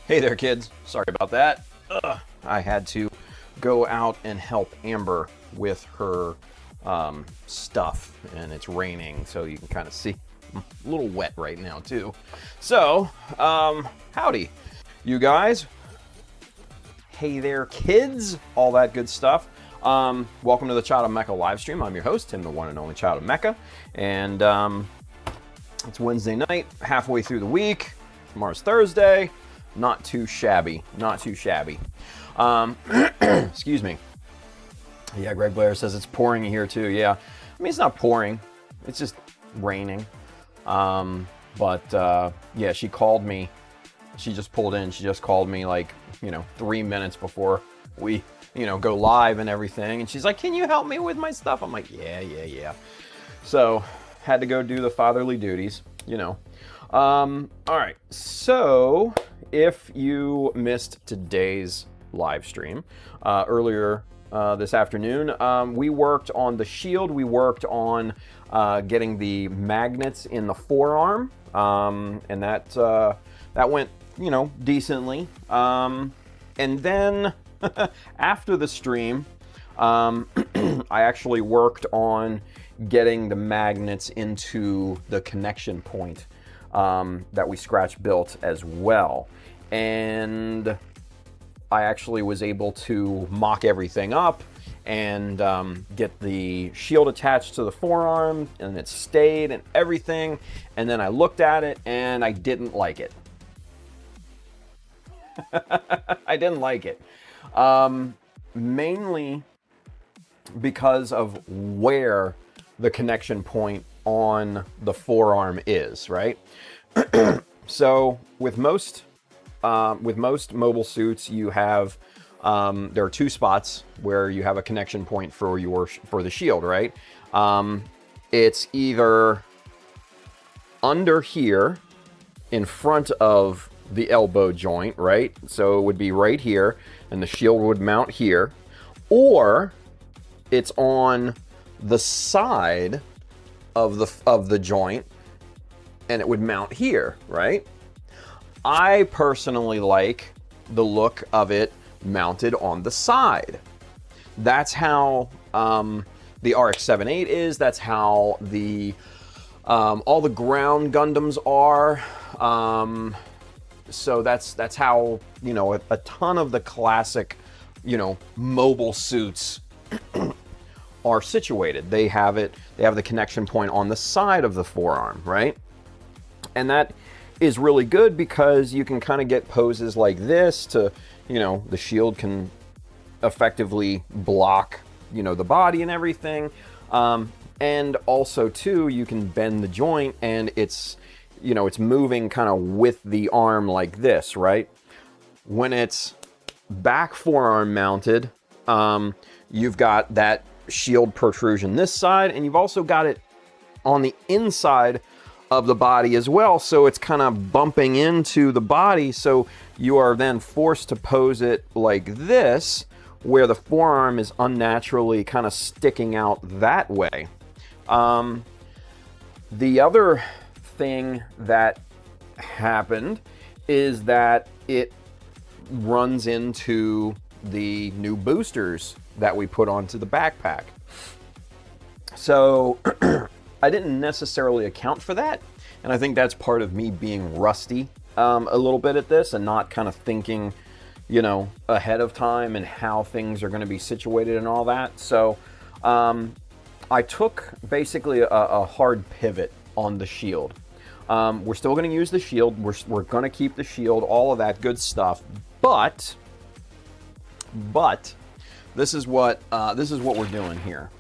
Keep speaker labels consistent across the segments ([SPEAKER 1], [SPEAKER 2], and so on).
[SPEAKER 1] Hey there, kids. Sorry about that. I had to go out and help Amber with her stuff, and it's raining, so you can kind of see. I'm a little wet right now, too. So, howdy, you guys. Hey there, kids. All that good stuff. Welcome to the Child of Mecha live stream. I'm your host, Tim, the one and only Child of Mecha, and it's Wednesday night, halfway through the week. Tomorrow's Thursday. Not too shabby. Not too shabby. Excuse me. Yeah, Greg Blair says it's pouring here too. Yeah. I mean, it's not pouring. It's just raining. Yeah, she called me. She just pulled in. She just called me like, 3 minutes before we, go live and everything. And she's like, can you help me with my stuff? I'm like, yeah. So, had to go do the fatherly duties, All right. So, if you missed today's live stream earlier this afternoon, we worked on the shield. We worked on getting the magnets in the forearm, and that went, decently. And then after the stream, I actually worked on getting the magnets into the connection point that we scratch built as well. And I actually was able to mock everything up and get the shield attached to the forearm, and it stayed and everything. And then I looked at it and I didn't like it. I didn't like it. Mainly because of where the connection point on the forearm is, right? So with most mobile suits, you have there are two spots where you have a connection point for the shield, right? It's either under here in front of the elbow joint, right? So it would be right here, and the shield would mount here, or it's on the side of the joint, and it would mount here, right? I personally like the look of it mounted on the side. That's how the RX-78 is. That's how the all the ground Gundams are. So that's how a ton of the classic mobile suits are situated. They have the connection point on the side of the forearm, right? And that is really good because you can kind of get poses like this to, the shield can effectively block, the body and everything. And also too, you can bend the joint and it's moving kind of with the arm like this, right? When it's back forearm mounted, you've got that shield protrusion this side, and you've also got it on the inside of the body as well, so it's kind of bumping into the body, so you are then forced to pose it like this, where the forearm is unnaturally kind of sticking out that way. The other thing that happened is that it runs into the new boosters that we put onto the backpack. So I didn't necessarily account for that, and I think that's part of me being rusty a little bit at this and not kind of thinking, ahead of time and how things are going to be situated and all that. So I took basically a hard pivot on the shield. We're still going to use the shield. We're going to keep the shield, all of that good stuff. But this is what we're doing here.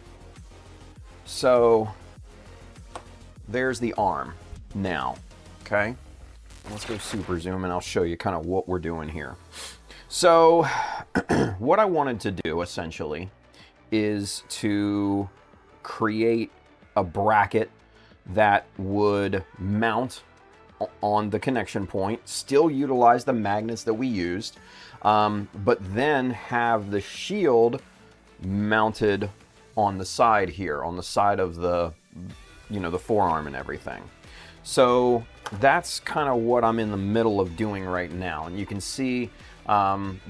[SPEAKER 1] So there's the arm now. Okay, let's go super zoom and I'll show you kind of what we're doing here. So what I wanted to do essentially is to create a bracket that would mount on the connection point, still utilize the magnets that we used, but then have the shield mounted on the side here, on the side of the, the forearm and everything. So that's kind of what I'm in the middle of doing right now. And you can see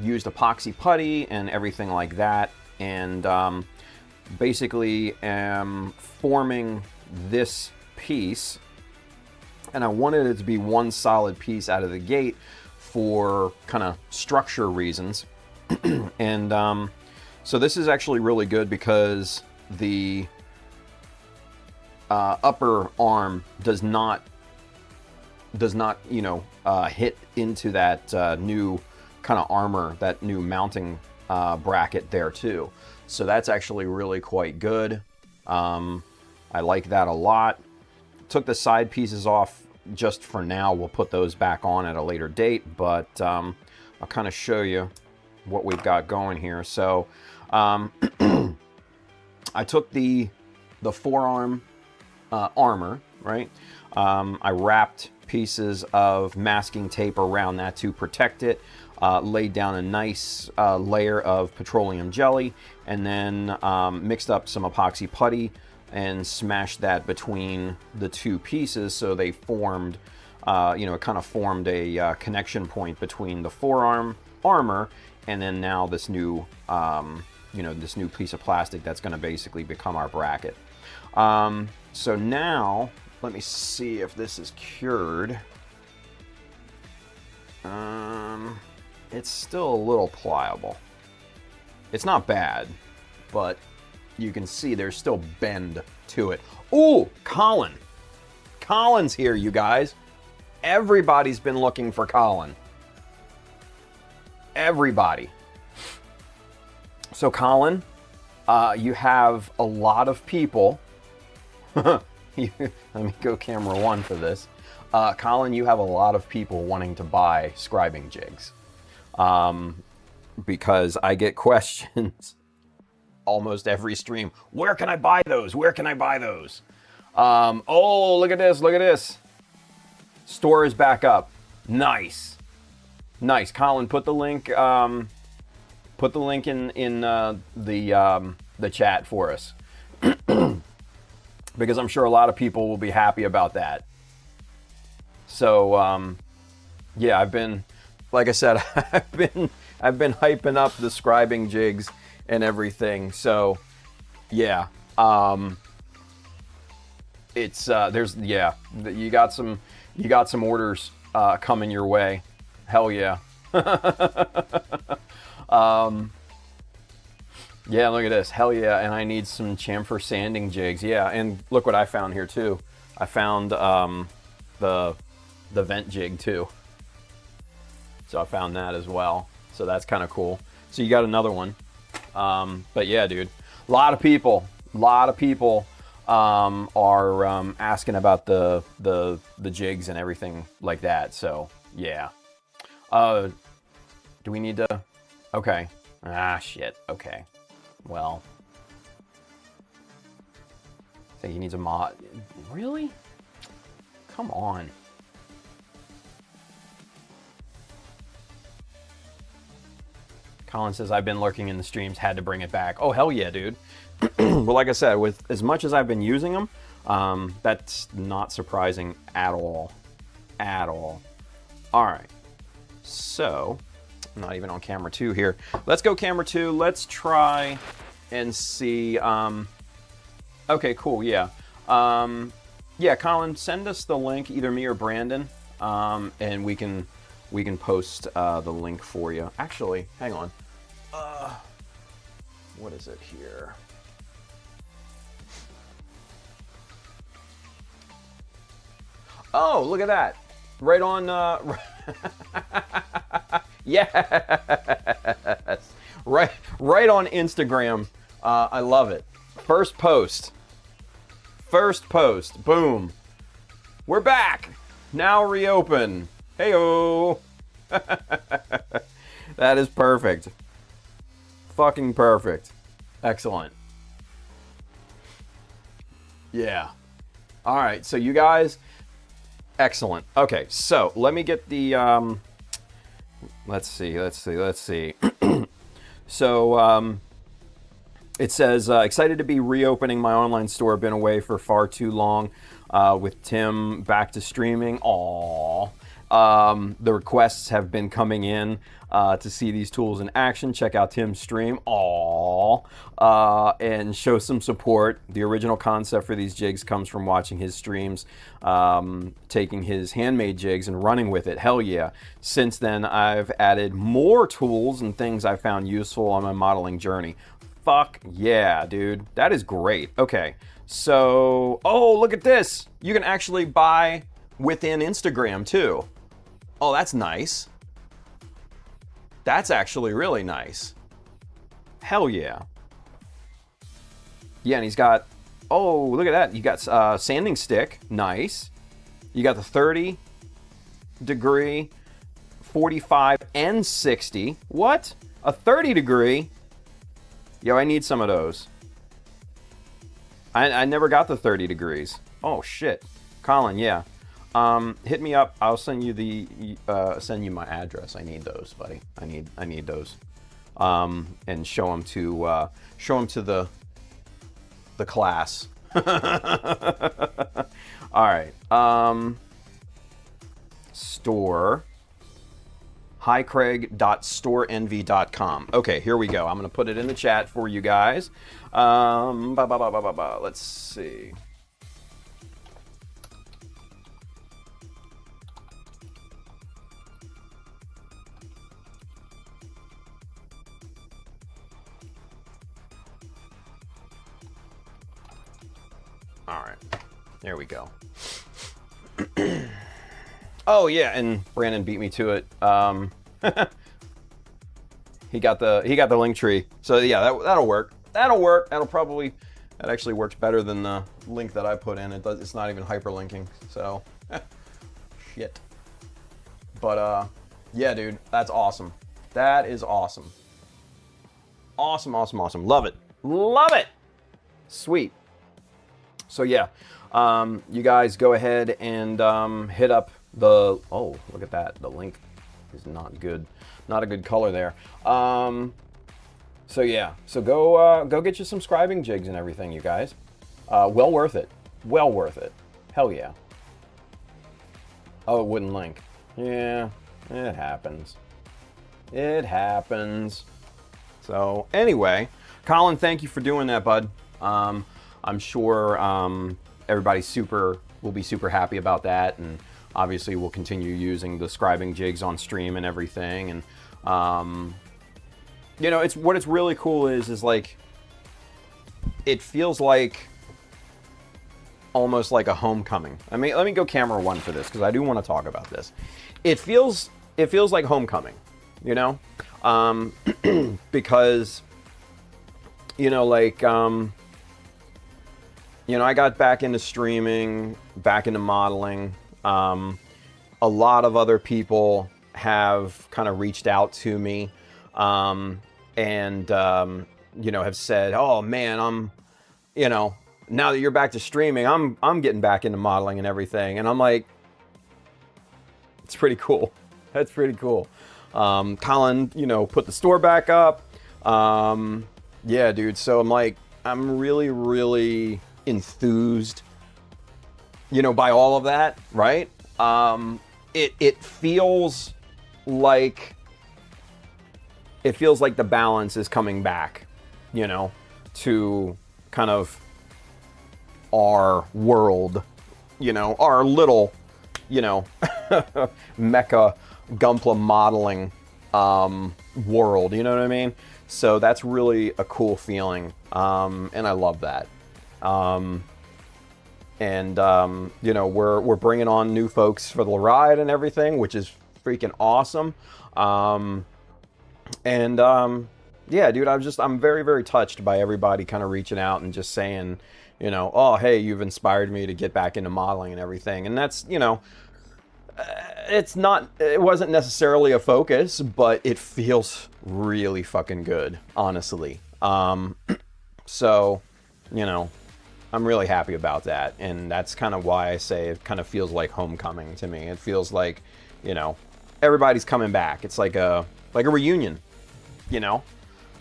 [SPEAKER 1] used epoxy putty and everything like that. And basically am forming this piece. And I wanted it to be one solid piece out of the gate for kind of structure reasons. And so this is actually really good because the upper arm does not hit into that new kind of armor, that new mounting bracket there too. So that's actually really quite good. I like that a lot. Took the side pieces off just for now. We'll put those back on at a later date, but I'll kind of show you what we've got going here. So I took the forearm armor, right? I wrapped pieces of masking tape around that to protect it, laid down a nice layer of petroleum jelly, and then mixed up some epoxy putty and smashed that between the two pieces so they formed, it kind of formed a connection point between the forearm armor and then now this new, this new piece of plastic that's going to basically become our bracket. So now, let me see if this is cured. It's still a little pliable. It's not bad, but you can see there's still bend to it. Ooh, Colin. Colin's here, you guys. Everybody's been looking for Colin. Everybody. So Colin, you have a lot of people. Let me go camera one for this. Colin, you have a lot of people wanting to buy scribing jigs. Because I get questions almost every stream. Where can I buy those? Where can I buy those? Oh, look at this. Look at this. Store is back up. Nice. Nice. Colin, put the link in the chat for us. Because I'm sure a lot of people will be happy about that. So, yeah, like I said, I've been hyping up the scribing jigs and everything. So, yeah, you got some orders coming your way. Hell yeah. Yeah, look at this. Hell yeah. And I need some chamfer sanding jigs. Yeah, and look what I found here too. I found the vent jig too. So I found that as well. So that's kind of cool. So you got another one. But yeah, dude, a lot of people are asking about the jigs and everything like that. So yeah. Do we need to? Okay. Ah, shit. Okay. Well, I think he needs a mod. Really? Come on. Colin says, I've been lurking in the streams, had to bring it back. Oh, hell yeah, dude. Well, like I said, with as much as I've been using them, that's not surprising at all. At all. All right. So, I'm not even on camera 2 here. Let's go camera 2. Let's try and see. Okay, cool. Yeah. Yeah, Colin, send us the link, either me or Brandon, and we can post the link for you. Actually, hang on. What is it here? Oh, look at that. Right on. Yes. Right on Instagram. I love it. First post. Boom. We're back. Now reopen. Heyo. That is perfect. Fucking perfect. Excellent. Yeah. All right. So you guys, excellent. Okay. So let me get the, let's see. So, it says, excited to be reopening my online store. Been away for far too long. with Tim back to streaming. Aww. The requests have been coming in to see these tools in action. Check out Tim's stream. Aww. And show some support. The original concept for these jigs comes from watching his streams, taking his handmade jigs and running with it. Hell yeah. Since then, I've added more tools and things I found useful on my modeling journey. Fuck yeah, dude. That is great. Okay. So, oh, look at this. You can actually buy within Instagram too. Oh, that's nice. That's actually really nice. Hell yeah. Yeah, and he's got, oh, look at that. You got sanding stick. Nice. You got the 30 degree, 45, and 60. What? A 30 degree? Yo, I need some of those. I never got the 30 degrees. Oh, shit. Colin, yeah. Hit me up. I'll send you send you my address. I need those, buddy. I need those. And show them to the class. All right. Store. highcraig.storeenvy.com. Okay, here we go. I'm going to put it in the chat for you guys. Let's see. All right, there we go. Oh yeah, and Brandon beat me to it. He got the link tree. So yeah, that'll work. That actually works better than the link that I put in. It's not even hyperlinking. So shit. But yeah, dude, that's awesome. That is awesome. Awesome. Love it. Sweet. So yeah, you guys go ahead and hit up the, oh, look at that. The link is not good. Not a good color there. So yeah, so go get your subscribing jigs and everything, you guys. Well worth it. Hell yeah. Oh, it wouldn't link. Yeah, it happens. So anyway, Colin, thank you for doing that, bud. I'm sure everybody will be super happy about that, and obviously we'll continue using the scribing jigs on stream and everything. And you know, it's really cool is like it feels like almost like a homecoming. I mean, let me go camera one for this because I do want to talk about this. It feels like homecoming, you know, because you know, like you know, I got back into streaming, back into modeling. A lot of other people have kind of reached out to me, and you know, have said, "Oh man, you know, now that you're back to streaming, I'm getting back into modeling and everything." And I'm like, it's pretty cool. That's pretty cool. Colin, you know, put the store back up. Yeah, dude. So I'm like, I'm really enthused, you know, by all of that, right? It feels like the balance is coming back, you know, to kind of our world, you know, our little, you know, Mecha Gunpla modeling world, you know what I mean? So that's really a cool feeling, and I love that. You know, we're bringing on new folks for the ride and everything, which is freaking awesome. Yeah, dude, I'm very touched by everybody kind of reaching out and just saying, you know, oh, hey, you've inspired me to get back into modeling and everything. And that's, you know, it wasn't necessarily a focus, but it feels really fucking good, honestly. So, you know, I'm really happy about that, and that's kind of why I say it kind of feels like homecoming to me. It feels like, you know, everybody's coming back. It's like a reunion, you know,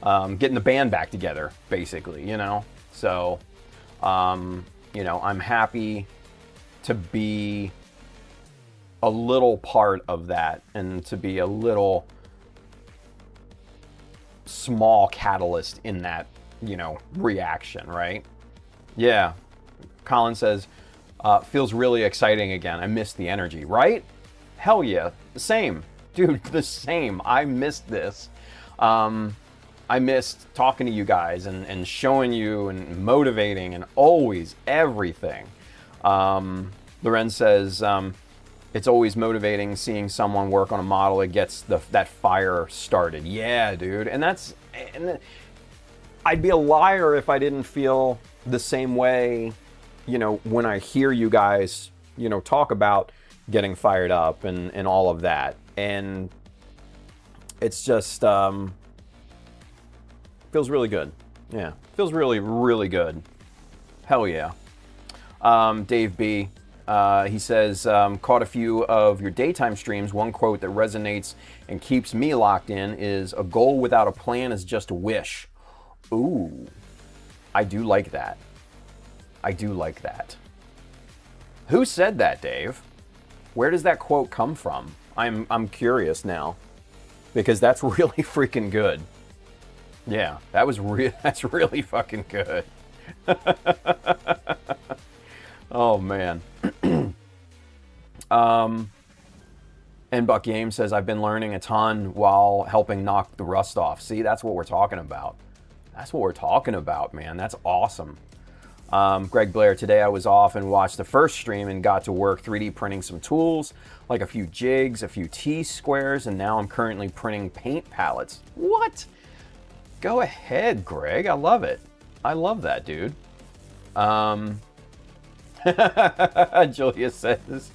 [SPEAKER 1] getting the band back together, basically, you know. So, you know, I'm happy to be a little part of that and to be a little small catalyst in that, reaction, right? Yeah. Colin says, feels really exciting again. I missed the energy, right? Hell yeah. The same. Dude, the same. I missed this. I missed talking to you guys and showing you and motivating and always everything. Loren says, it's always motivating seeing someone work on a model that gets that fire started. Yeah, dude. And I'd be a liar if I didn't feel the same way, when I hear you guys, talk about getting fired up and all of that. And it's just, feels really good. Yeah, feels really, really good. Hell yeah. Dave B, he says, caught a few of your daytime streams. One quote that resonates and keeps me locked in is, a goal without a plan is just a wish. Ooh, I do like that. I do like that. Who said that, Dave? Where does that quote come from? I'm curious now, because that's really freaking good. Yeah, that's really fucking good. Oh man. And Buck Game says, I've been learning a ton while helping knock the rust off. See, that's what we're talking about. That's what we're talking about, man. That's awesome. Greg Blair, today I was off and watched the first stream and got to work 3D printing some tools, like a few jigs, a few T-squares, and now I'm currently printing paint palettes. What? Go ahead, Greg. I love it. I love that, dude. Julia says,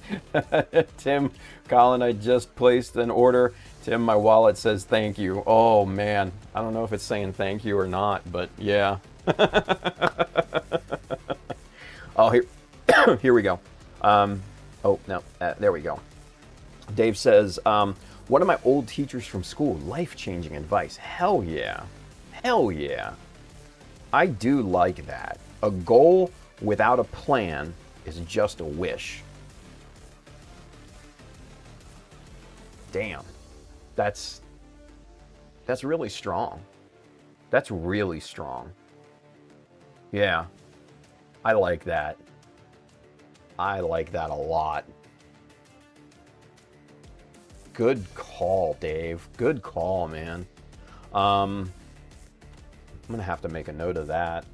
[SPEAKER 1] Tim, Colin, I just placed an order. Tim, my wallet says thank you. Oh, man. I don't know if it's saying thank you or not, but yeah. Oh, here we go. There we go. Dave says, one of my old teachers from school, life-changing advice. Hell yeah. Hell yeah. I do like that. A goal without a plan is just a wish. Damn. That's really strong. That's really strong. Yeah. I like that. I like that a lot. Good call, Dave. Good call, man. I'm gonna have to make a note of that.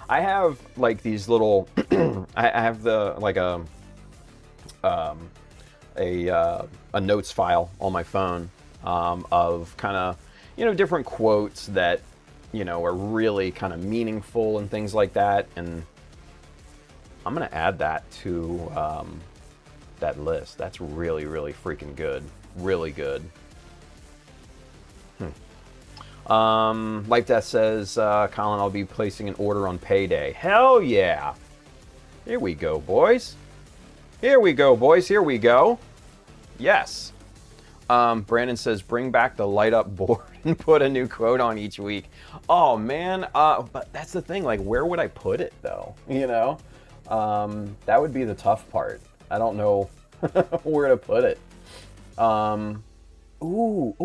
[SPEAKER 1] I have like these little I have the like a notes file on my phone of kind of, different quotes that, are really kind of meaningful and things like that. And I'm going to add that to that list. That's really, really freaking good. Really good. Life Death says, Colin, I'll be placing an order on payday. Hell yeah. Here we go, boys. Here we go, boys. Here we go. Yes. Brandon says, bring back the light up board and put a new quote on each week. Oh, man. But that's the thing. Like, where would I put it, though? That would be the tough part. I don't know where to put it. Ooh.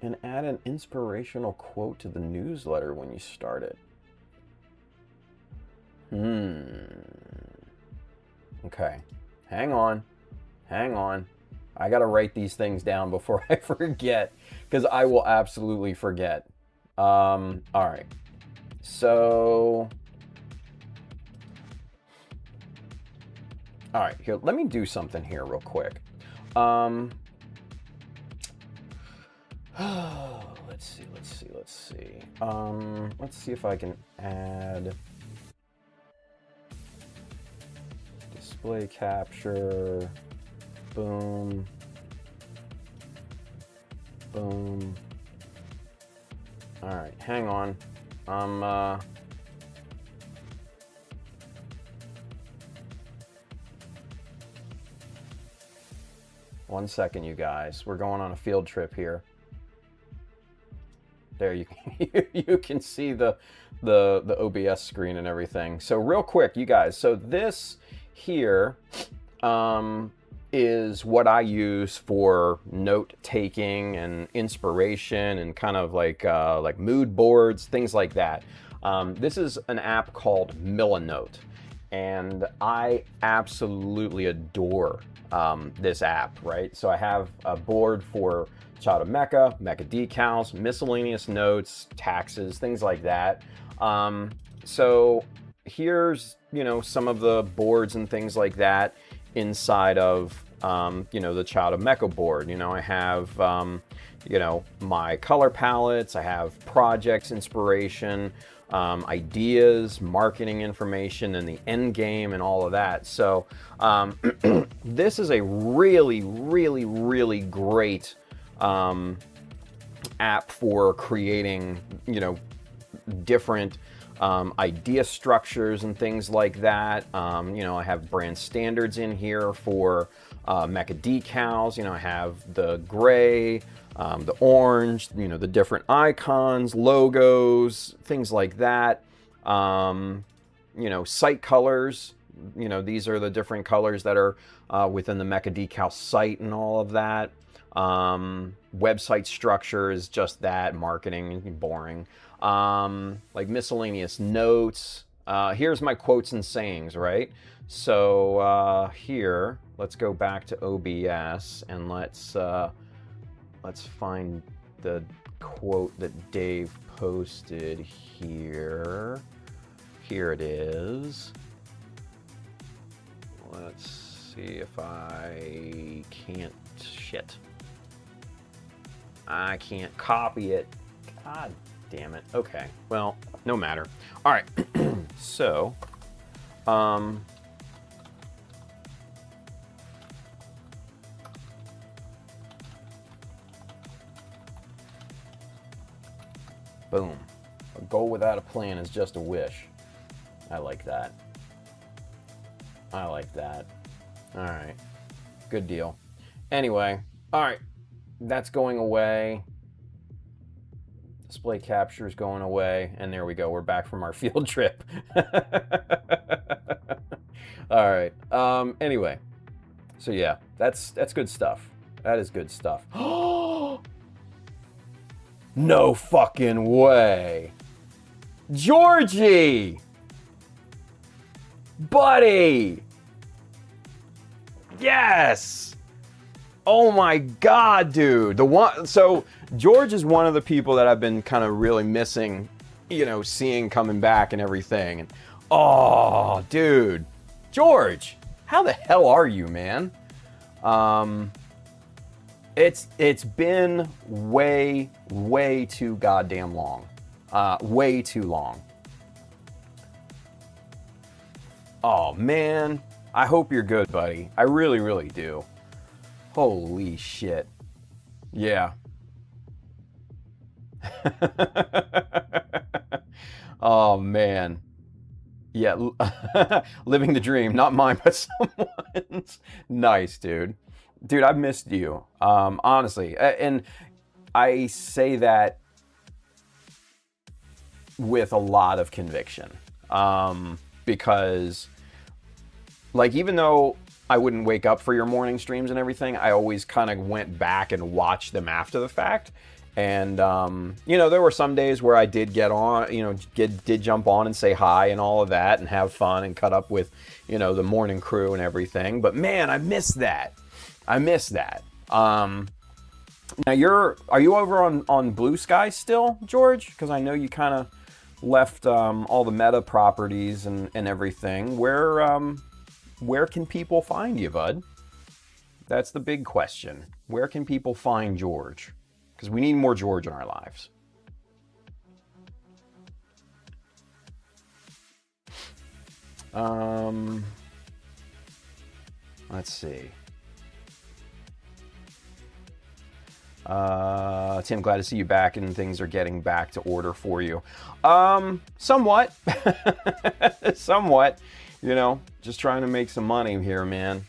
[SPEAKER 1] And add an inspirational quote to the newsletter when you start it. Okay. Hang on. I gotta write these things down before I forget, because I will absolutely forget. All right. So, all right, here, let me do something here real quick. Let's see. Let's see if I can add display capture. Boom. All right, hang on. One second, you guys. We're going on a field trip here. There you you can see the OBS screen and everything. So real quick, you guys. So this here is what I use for note taking and inspiration and kind of like mood boards, things like that. This is an app called Millinote, and I absolutely adore this app, right? So I have a board for Child of Mecha, Mecha Decals, miscellaneous notes, taxes, things like that. So here's, some of the boards and things like that inside of, the Child of Mecha board. I have, my color palettes, I have projects, inspiration, ideas, marketing information, and the end game and all of that. So this is a really, really, really great app for creating, different idea structures and things like that. I have brand standards in here for Mecha Decals. I have the gray, the orange, the different icons, logos, things like that. Site colors. These are the different colors that are within the Mecha Decal site and all of that. Website structure is just that, marketing, boring. Like miscellaneous notes. Here's my quotes and sayings, right? So here, let's go back to OBS and let's find the quote that Dave posted here. Here it is. Let's see if I can't. Shit. I can't copy it. God damn it. Okay. Well, no matter. All right. So, boom. A goal without a plan is just a wish. I like that. I like that. All right. Good deal. Anyway, all right. That's going away. Display capture is going away. And there we go. We're back from our field trip. All right. Anyway. So yeah, that's good stuff. That is good stuff. No fucking way. Georgie! Buddy! Yes! Oh my God, dude. So George is one of the people that I've been kind of really missing, seeing coming back and everything. And oh, dude. George, how the hell are you, man? It's been way, way too goddamn long. Way too long. Oh, man. I hope you're good, buddy. I really, really do. Holy shit. Yeah. Oh, man. Yeah. Living the dream. Not mine, but someone's. Nice, dude. Dude, I've missed you. Honestly. And I say that with a lot of conviction. Because, like, even though I wouldn't wake up for your morning streams and everything, I always kind of went back and watched them after the fact. And, there were some days where I did get on, did jump on and say hi and all of that and have fun and cut up with, the morning crew and everything. But man, I miss that. I miss that. Now are you over on Blue Sky still, George? Because I know you kind of left all the meta properties and everything. Where can people find you, bud? That's the big question. Where can people find George? Because we need more George in our lives. Let's see. Tim, glad to see you back and things are getting back to order for you. Somewhat. Somewhat. Just trying to make some money here, man.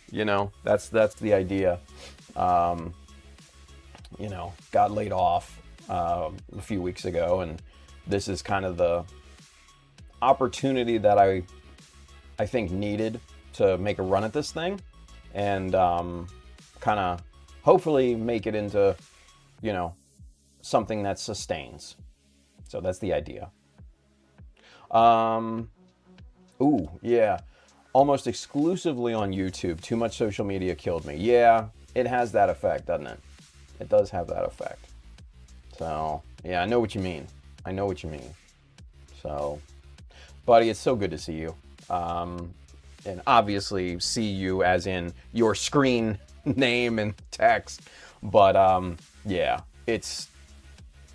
[SPEAKER 1] That's the idea. Got laid off a few weeks ago, and this is kind of the opportunity that I think needed to make a run at this thing, and kind of hopefully make it into, you know, something that sustains. So that's the idea. Ooh, yeah. Almost exclusively on YouTube. Too much social media killed me. Yeah, it has that effect, doesn't it? It does have that effect. So, yeah, I know what you mean. I know what you mean. So, buddy, it's so good to see you. And obviously see you as in your screen name and text. But, yeah, it's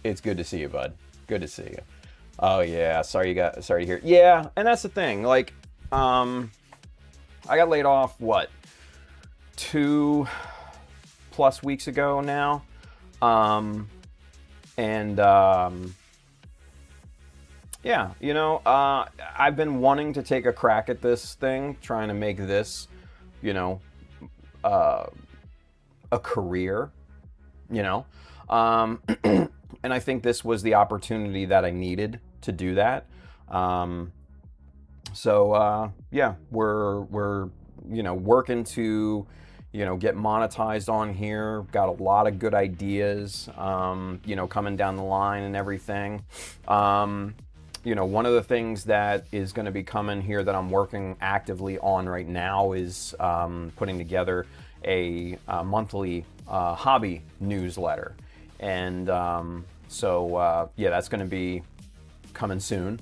[SPEAKER 1] good to see you, bud. Good to see you. Oh, yeah, sorry to hear. Yeah, and that's the thing. Like, I got laid off, what, 2+ weeks ago now? Yeah, you know, I've been wanting to take a crack at this thing, trying to make this, you know, a career, you know? And I think this was the opportunity that I needed to do that. Yeah, we're you know, working to, you know, get monetized on here. Got a lot of good ideas, you know, coming down the line and everything. You know, one of the things that is going to be coming here that I'm working actively on right now is putting together a monthly hobby newsletter. And yeah, that's going to be coming soon.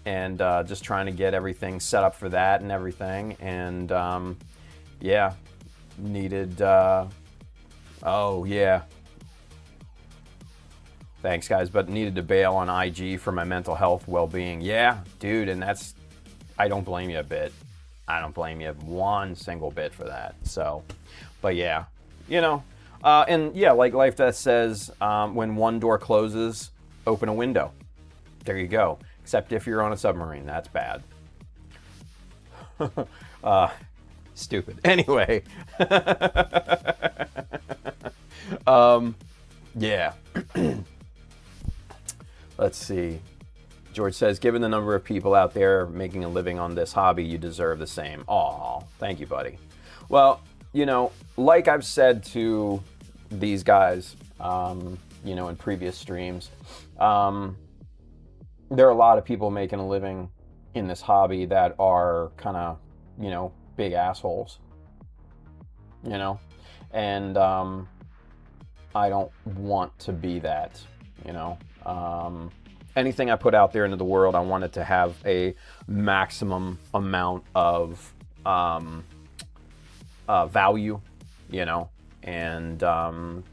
[SPEAKER 1] Just trying to get everything set up for that and everything. And yeah, needed, oh yeah. Thanks guys, but needed to bail on IG for my mental health well-being. Yeah, dude, and that's, I don't blame you a bit. I don't blame you one single bit for that. So, but yeah, you know, and yeah, like Life Death says, when one door closes, open a window. There you go. Except if you're on a submarine, that's bad. Stupid. Anyway. Yeah. Let's see. George says, given the number of people out there making a living on this hobby, you deserve the same. Aw, thank you, buddy. Well, you know, like I've said to these guys, you know, in previous streams, there are a lot of people making a living in this hobby that are kind of, you know, big assholes, you know, and I don't want to be that, you know. Anything I put out there into the world, I want it to have a maximum amount of value, you know, and,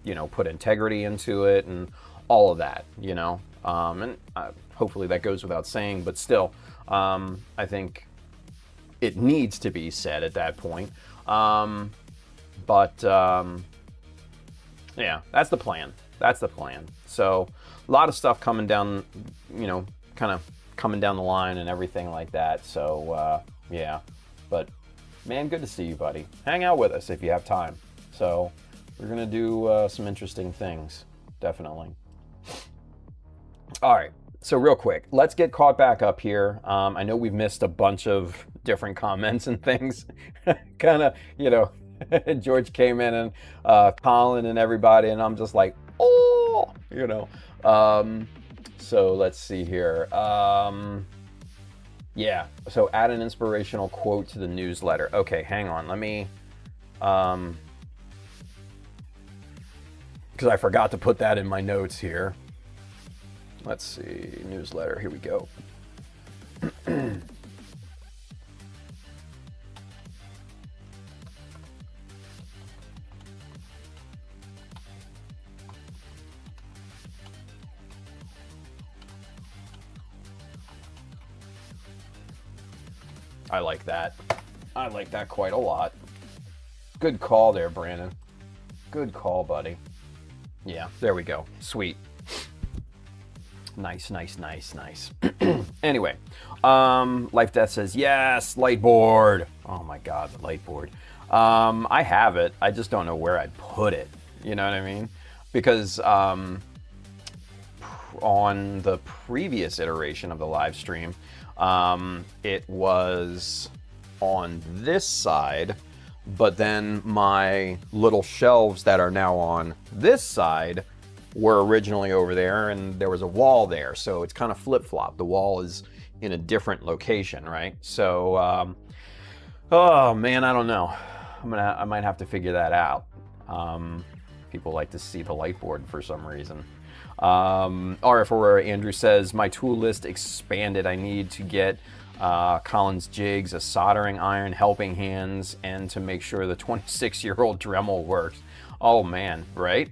[SPEAKER 1] you know, put integrity into it and all of that, you know. And hopefully that goes without saying, but still, I think it needs to be said at that point. Yeah, that's the plan. That's the plan. So a lot of stuff coming down, you know, kind of coming down the line and everything like that. So, yeah, but man, good to see you, buddy. Hang out with us if you have time. So we're going to do some interesting things, definitely. All right, so real quick, let's get caught back up here. I know we've missed a bunch of different comments and things. Kind of, you know, George came in and Colin and everybody, and I'm just like, oh, you know. So let's see here. Yeah, so add an inspirational quote to the newsletter. Okay, hang on, let me, because I forgot to put that in my notes here. Let's see, newsletter, here we go. I like that. I like that quite a lot. Good call there, Brandon. Good call, buddy. Yeah, there we go. Sweet. Nice, nice, nice, nice. Anyway, Life Death says, yes, light board. Oh my God, the light board. I have it. I just don't know where I'd put it. You know what I mean? because on the previous iteration of the live stream, it was on this side, but then my little shelves that are now on this side were originally over there, and there was a wall there, so it's kind of flip-flop. The wall is in a different location, right? So, oh man, I don't know. I might have to figure that out. People like to see the light board for some reason. RF Aurora Andrew says, my tool list expanded. I need to get Collins jigs, a soldering iron, helping hands, and to make sure the 26-year-old Dremel works. Oh man, right?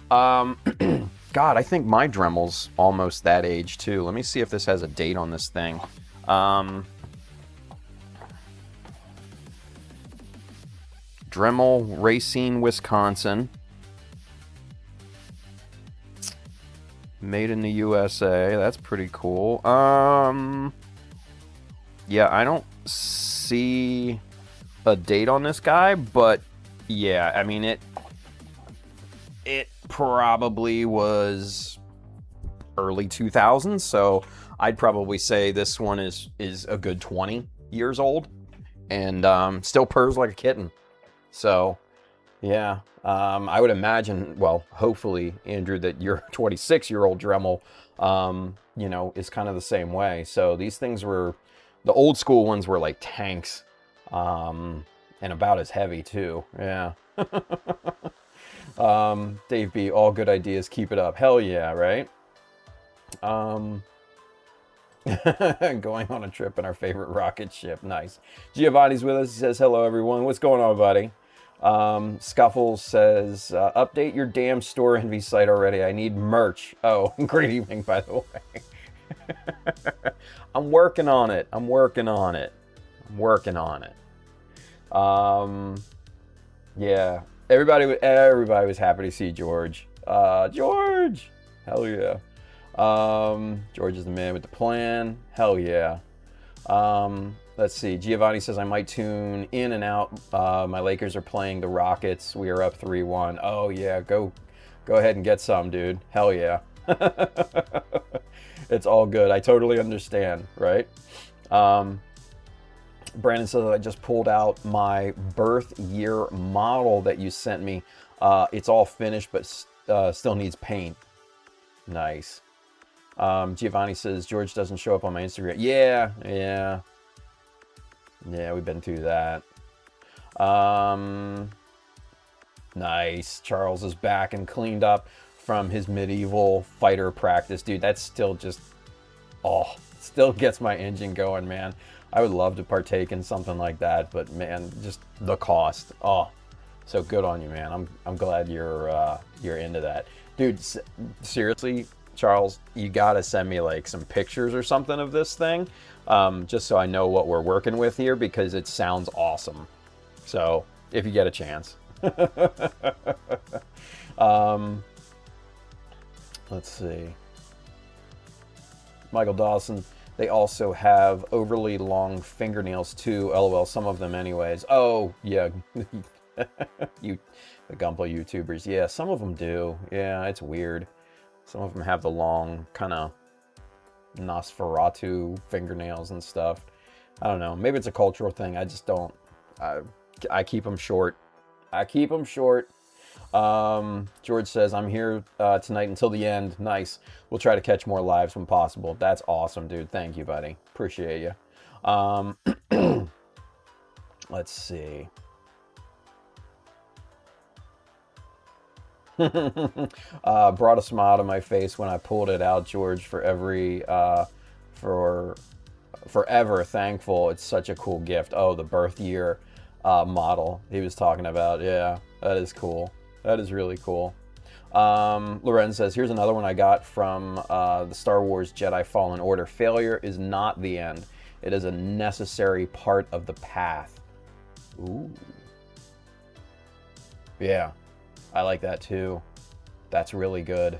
[SPEAKER 1] God, I think my Dremel's almost that age too. Let me see if this has a date on this thing. Dremel, Racine, Wisconsin. Made in the USA. That's pretty cool. Yeah, I don't see a date on this guy, but yeah, I mean, it probably was early 2000s, so I'd probably say this one is a good 20 years old, and still purrs like a kitten. So, yeah, I would imagine, well, hopefully, Andrew, that your 26-year-old Dremel, you know, is kind of the same way. So these things were, the old school ones were like tanks, and about as heavy too. Yeah. Dave B, all good ideas, keep it up. Hell yeah, right? Going on a trip in our favorite rocket ship. Nice. Giovanni's with us. He says, hello, everyone. What's going on, buddy? Scuffles says, update your damn store envy site already. I need merch. Oh, great evening, by the way. I'm working on it. Yeah. Everybody was happy to see George. George! Hell yeah. George is the man with the plan. Hell yeah. Let's see. Giovanni says, I might tune in and out. My Lakers are playing the Rockets. We are up 3-1. Oh yeah, go ahead and get some, dude. Hell yeah. It's all good. I totally understand, right? Brandon says, I just pulled out my birth year model that you sent me. It's all finished, but still needs paint. Nice. Giovanni says, George doesn't show up on my Instagram. Yeah, we've been through that. Nice. Charles is back and cleaned up from his medieval fighter practice. Dude, that's still just, still gets my engine going, man. I would love to partake in something like that, but man, just the cost. Oh, so good on you, man. I'm glad you're into that. Dude, seriously, Charles, you gotta send me like some pictures or something of this thing, just so I know what we're working with here, because it sounds awesome. So if you get a chance. Let's see. Michael Dawson, they also have overly long fingernails too. LOL, some of them anyways. Oh, yeah. The Gunpla YouTubers. Yeah, some of them do. Yeah, it's weird. Some of them have the long kind of Nosferatu fingernails and stuff. I don't know. Maybe it's a cultural thing. I just don't. I keep them short. George says, I'm here tonight until the end. Nice. We'll try to catch more lives when possible. That's awesome, dude. Thank you, buddy. Appreciate you. Let's see. Brought a smile to my face when I pulled it out, George. Forever thankful. It's such a cool gift. Oh, the birth year model he was talking about. Yeah, that is cool. That is really cool. Loren says, here's another one I got from the Star Wars Jedi Fallen Order. Failure is not the end. It is a necessary part of the path. Ooh. Yeah, I like that too. That's really good.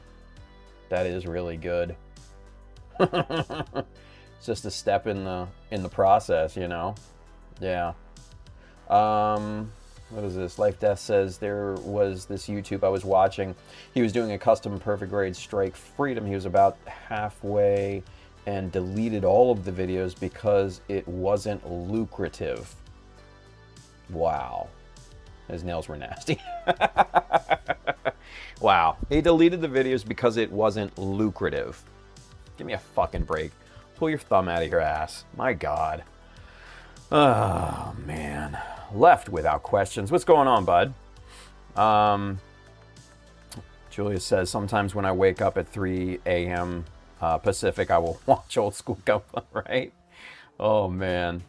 [SPEAKER 1] That is really good. It's just a step in the process, you know? Yeah. What is this? Life Death says there was this YouTube I was watching. He was doing a custom perfect grade Strike Freedom. He was about halfway and deleted all of the videos because it wasn't lucrative. Wow. His nails were nasty. Wow. He deleted the videos because it wasn't lucrative. Give me a fucking break. Pull your thumb out of your ass. My God. Oh, man. Left without questions. What's going on, bud? Julia says, sometimes when I wake up at 3 a.m. Pacific, I will watch Old School Gundam, right? Oh, man.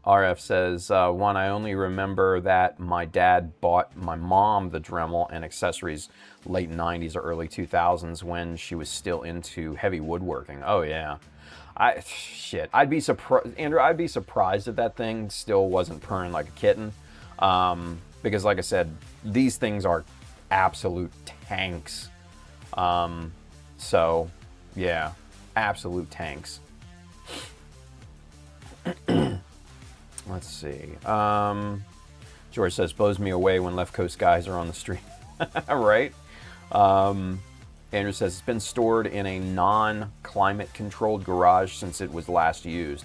[SPEAKER 1] RF says, one, I only remember that my dad bought my mom the Dremel and accessories late 90s or early 2000s when she was still into heavy woodworking. Oh, yeah. I'd be surprised, Andrew, I'd be surprised if that thing still wasn't purring like a kitten. Because like I said, these things are absolute tanks. So, yeah, absolute tanks. Let's see. George says, blows me away when Left Coast guys are on the street. Right? Andrew says, it's been stored in a non-climate controlled garage since it was last used.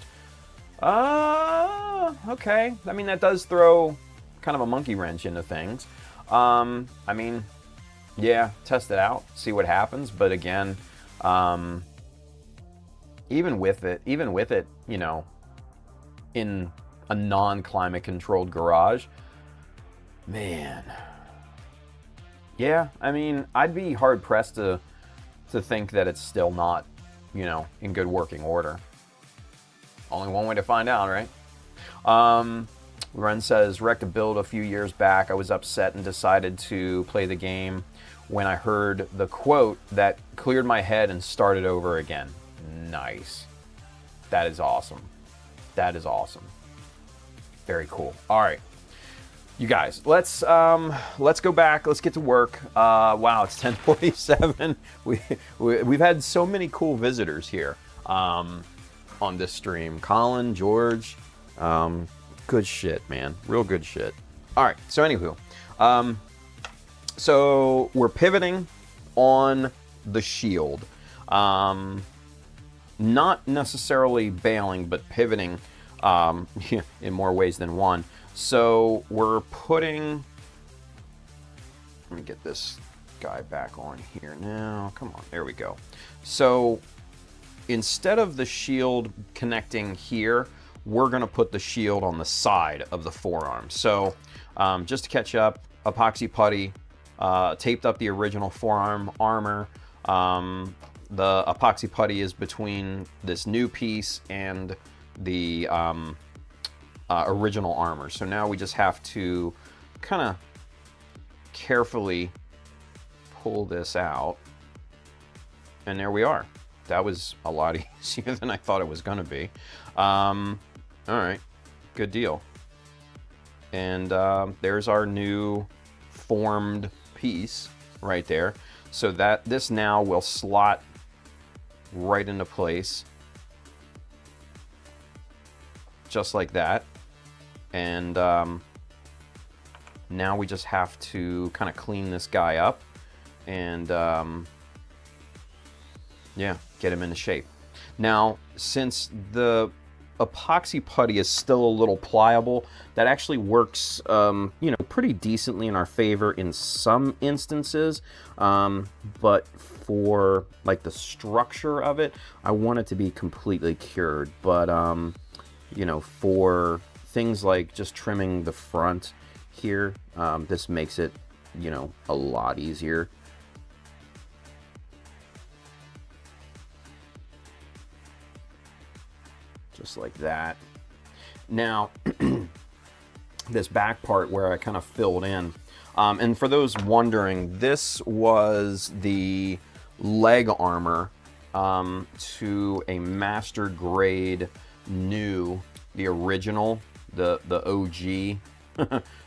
[SPEAKER 1] Okay. I mean, that does throw kind of a monkey wrench into things. I mean, yeah, test it out, see what happens. But again, even with it, you know, in a non-climate controlled garage, man. Yeah, I mean, I'd be hard pressed to think that it's still not, you know, in good working order. Only one way to find out, right? Ren says, wrecked a build a few years back. I was upset and decided to play the game when I heard the quote that cleared my head and started over again. Nice. That is awesome. That is awesome. Very cool. All right. You guys, let's go back. Let's get to work. Wow, it's 10:47. We've had so many cool visitors here on this stream. Colin, George, good shit, man. Real good shit. All right. So anywho, so we're pivoting on the shield. Not necessarily bailing, but pivoting in more ways than one. So we're putting, let me get this guy back on here now. Come on, there we go. So instead of the shield connecting here, we're going to put the shield on the side of the forearm. So just to catch up, epoxy putty taped up the original forearm armor. The epoxy putty is between this new piece and the original armor. So now we just have to kind of carefully pull this out. And there we are. That was a lot easier than I thought it was going to be. All right, good deal. And there's our new formed piece right there. So that this now will slot right into place. Just like that. And now we just have to kind of clean this guy up and yeah, get him into shape. Now, since the epoxy putty is still a little pliable, that actually works, you know, pretty decently in our favor in some instances. But for like the structure of it, I want it to be completely cured. But you know, for things like just trimming the front here, this makes it, you know, a lot easier. Just like that. Now, this back part where I kind of filled in, and for those wondering, this was the leg armor to a master grade new, the original, the OG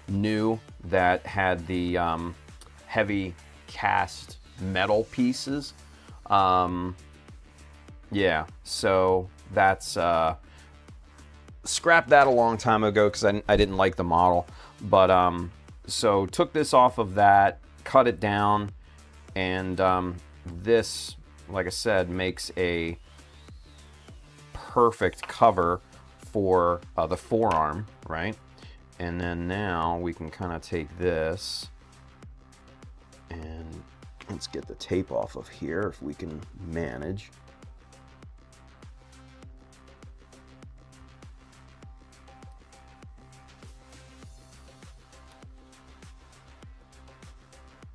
[SPEAKER 1] new that had the heavy cast metal pieces. Yeah, so that's scrapped that a long time ago because I didn't like the model, but so took this off of that, cut it down, and this, like I said, makes a perfect cover for the forearm, right? And then now we can kind of take this and let's get the tape off of here if we can manage.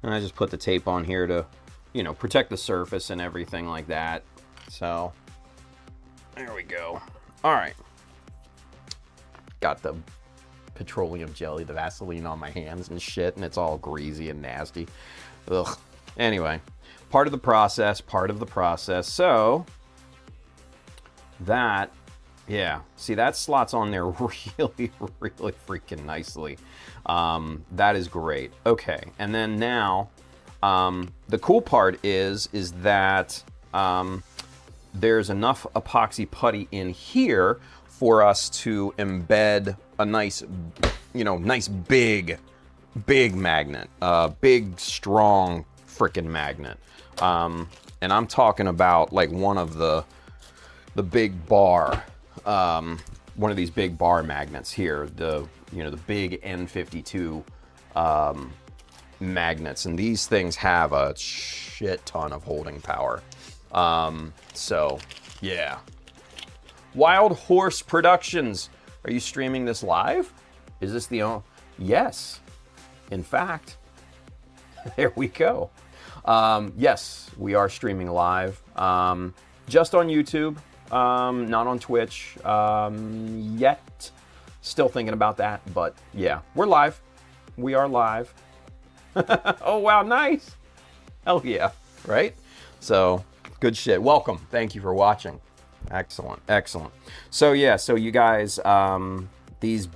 [SPEAKER 1] And I just put the tape on here to, you know, protect the surface and everything like that. So there we go. All right. Got the petroleum jelly, the Vaseline on my hands and shit, and it's all greasy and nasty. Ugh. Anyway, part of the process. So that, yeah, see, that slots on there really, really freaking nicely. That is great. Okay, and then now, the cool part is that there's enough epoxy putty in here for us to embed a nice, you know, nice big magnet, big, strong freaking magnet. And I'm talking about like one of the big bar, one of these big bar magnets here, the big N52 magnets, and these things have a shit ton of holding power. So yeah. Wild Horse Productions. Are you streaming this live? Is this the only? Yes. In fact, there we go. Yes, we are streaming live. Just on YouTube, not on Twitch yet. Still thinking about that, but yeah, we're live. We are live. Oh, wow, nice. Hell yeah, right? So, good shit. Welcome. Thank you for watching. Excellent, excellent. So yeah, so you guys, these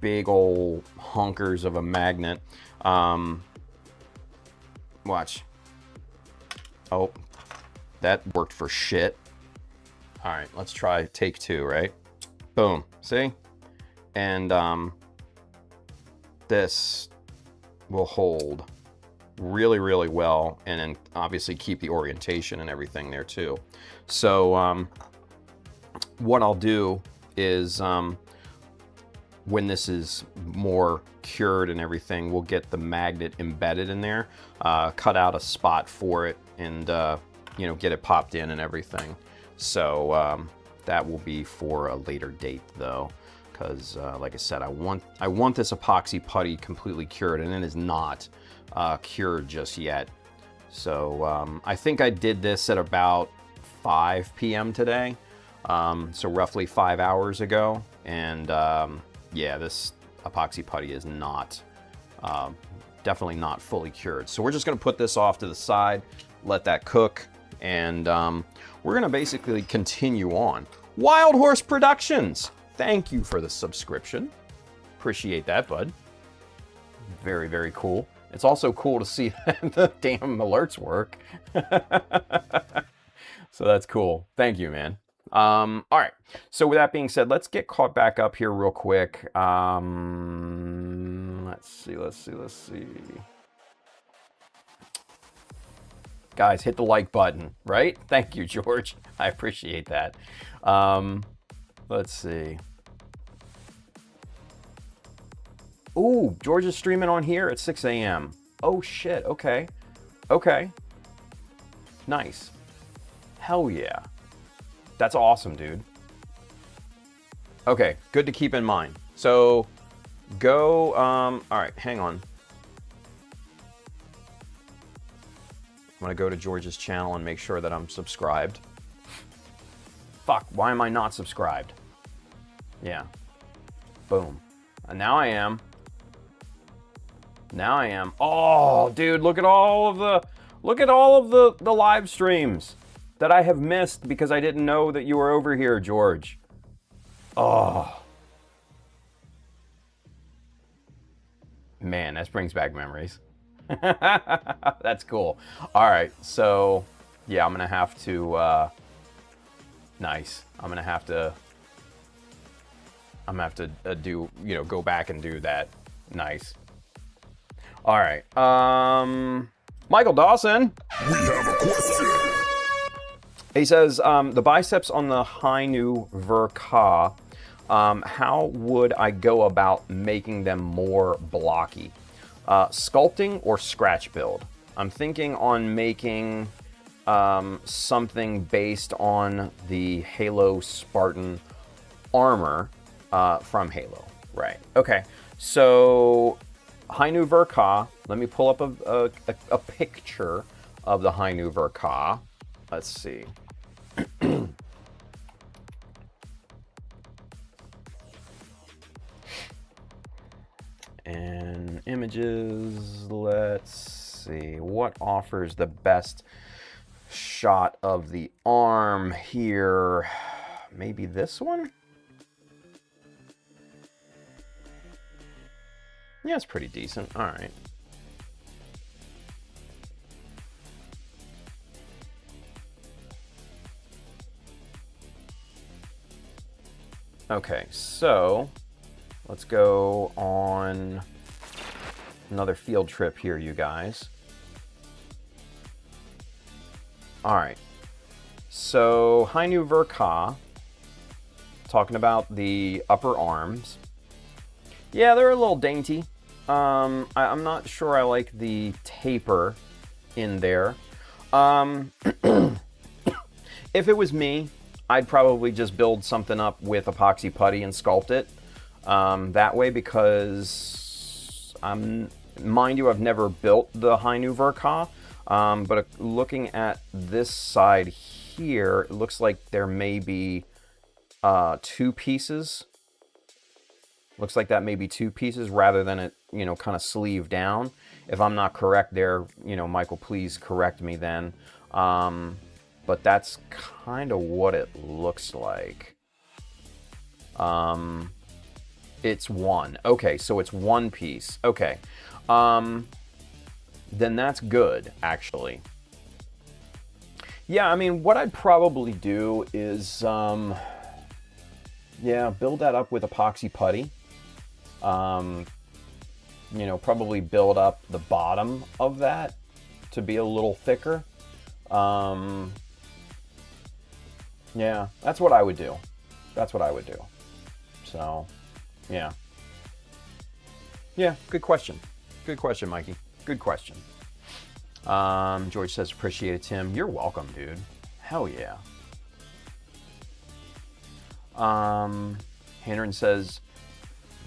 [SPEAKER 1] big old hunkers of a magnet, watch. Oh, that worked for shit. All right, let's try take two, right? Boom, see? And this will hold really, really well, and then obviously keep the orientation and everything there too. So what I'll do is when this is more cured and everything, we'll get the magnet embedded in there, cut out a spot for it, and you know, get it popped in and everything. So that will be for a later date though, because like I said, I want this epoxy putty completely cured, and it is not cured just yet. So I think I did this at about 5 p.m. today, so roughly 5 hours ago, and yeah, this epoxy putty is not, definitely not fully cured. So we're just gonna put this off to the side, let that cook, and we're gonna basically continue on. Wild Horse Productions, thank you for the subscription. Appreciate that, bud. Very, very cool. It's also cool to see the damn alerts work. So that's cool. Thank you, man. All right. So with that being said, let's get caught back up here real quick. Let's see. Guys, hit the like button, right? Thank you, George. I appreciate that. Let's see. Ooh, George is streaming on here at 6 a.m. Oh, shit. Okay. Okay. Nice. Hell yeah. That's awesome, dude. Okay, good to keep in mind. So, go, all right, hang on. I'm gonna go to George's channel and make sure that I'm subscribed. Fuck, why am I not subscribed? Yeah. Boom. And now I am. Now I am. Oh, dude, look at all of the live streams that I have missed because I didn't know that you were over here, George. Oh. Man, that brings back memories. That's cool. All right, so yeah, I'm gonna have to, nice. I'm gonna have to do, you know, go back and do that. Nice. All right. Michael Dawson.
[SPEAKER 2] We have a question.
[SPEAKER 1] He says, the biceps on the Hyaku Verka, how would I go about making them more blocky? Sculpting or scratch build? I'm thinking on making something based on the Halo Spartan armor from Halo. Right. Okay. So Hyaku Verka, let me pull up a picture of the Hyaku Verka. Let's see. And images, let's see. What offers the best shot of the arm here? Maybe this one? Yeah, it's pretty decent. All right. Okay, so let's go on another field trip here, you guys. All right. So Hyaku Verka, talking about the upper arms. Yeah, they're a little dainty. I'm not sure I like the taper in there. If it was me, I'd probably just build something up with epoxy putty and sculpt it that way, because mind you, I've never built the Hyaku Verka, but looking at this side here, it looks like there may be two pieces. Looks like that may be two pieces rather than it, kind of sleeve down. If I'm not correct there, Michael, please correct me then. But that's kind of what it looks like. It's one. Okay, so it's one piece. Okay. Then that's good, actually. Yeah, I mean, what I'd probably do is, build that up with epoxy putty. Probably build up the bottom of that to be a little thicker. Yeah, that's what I would do. So, yeah. Yeah, good question. Good question, Mikey. Good question. George says, appreciate it, Tim. You're welcome, dude. Hell yeah. Henry says,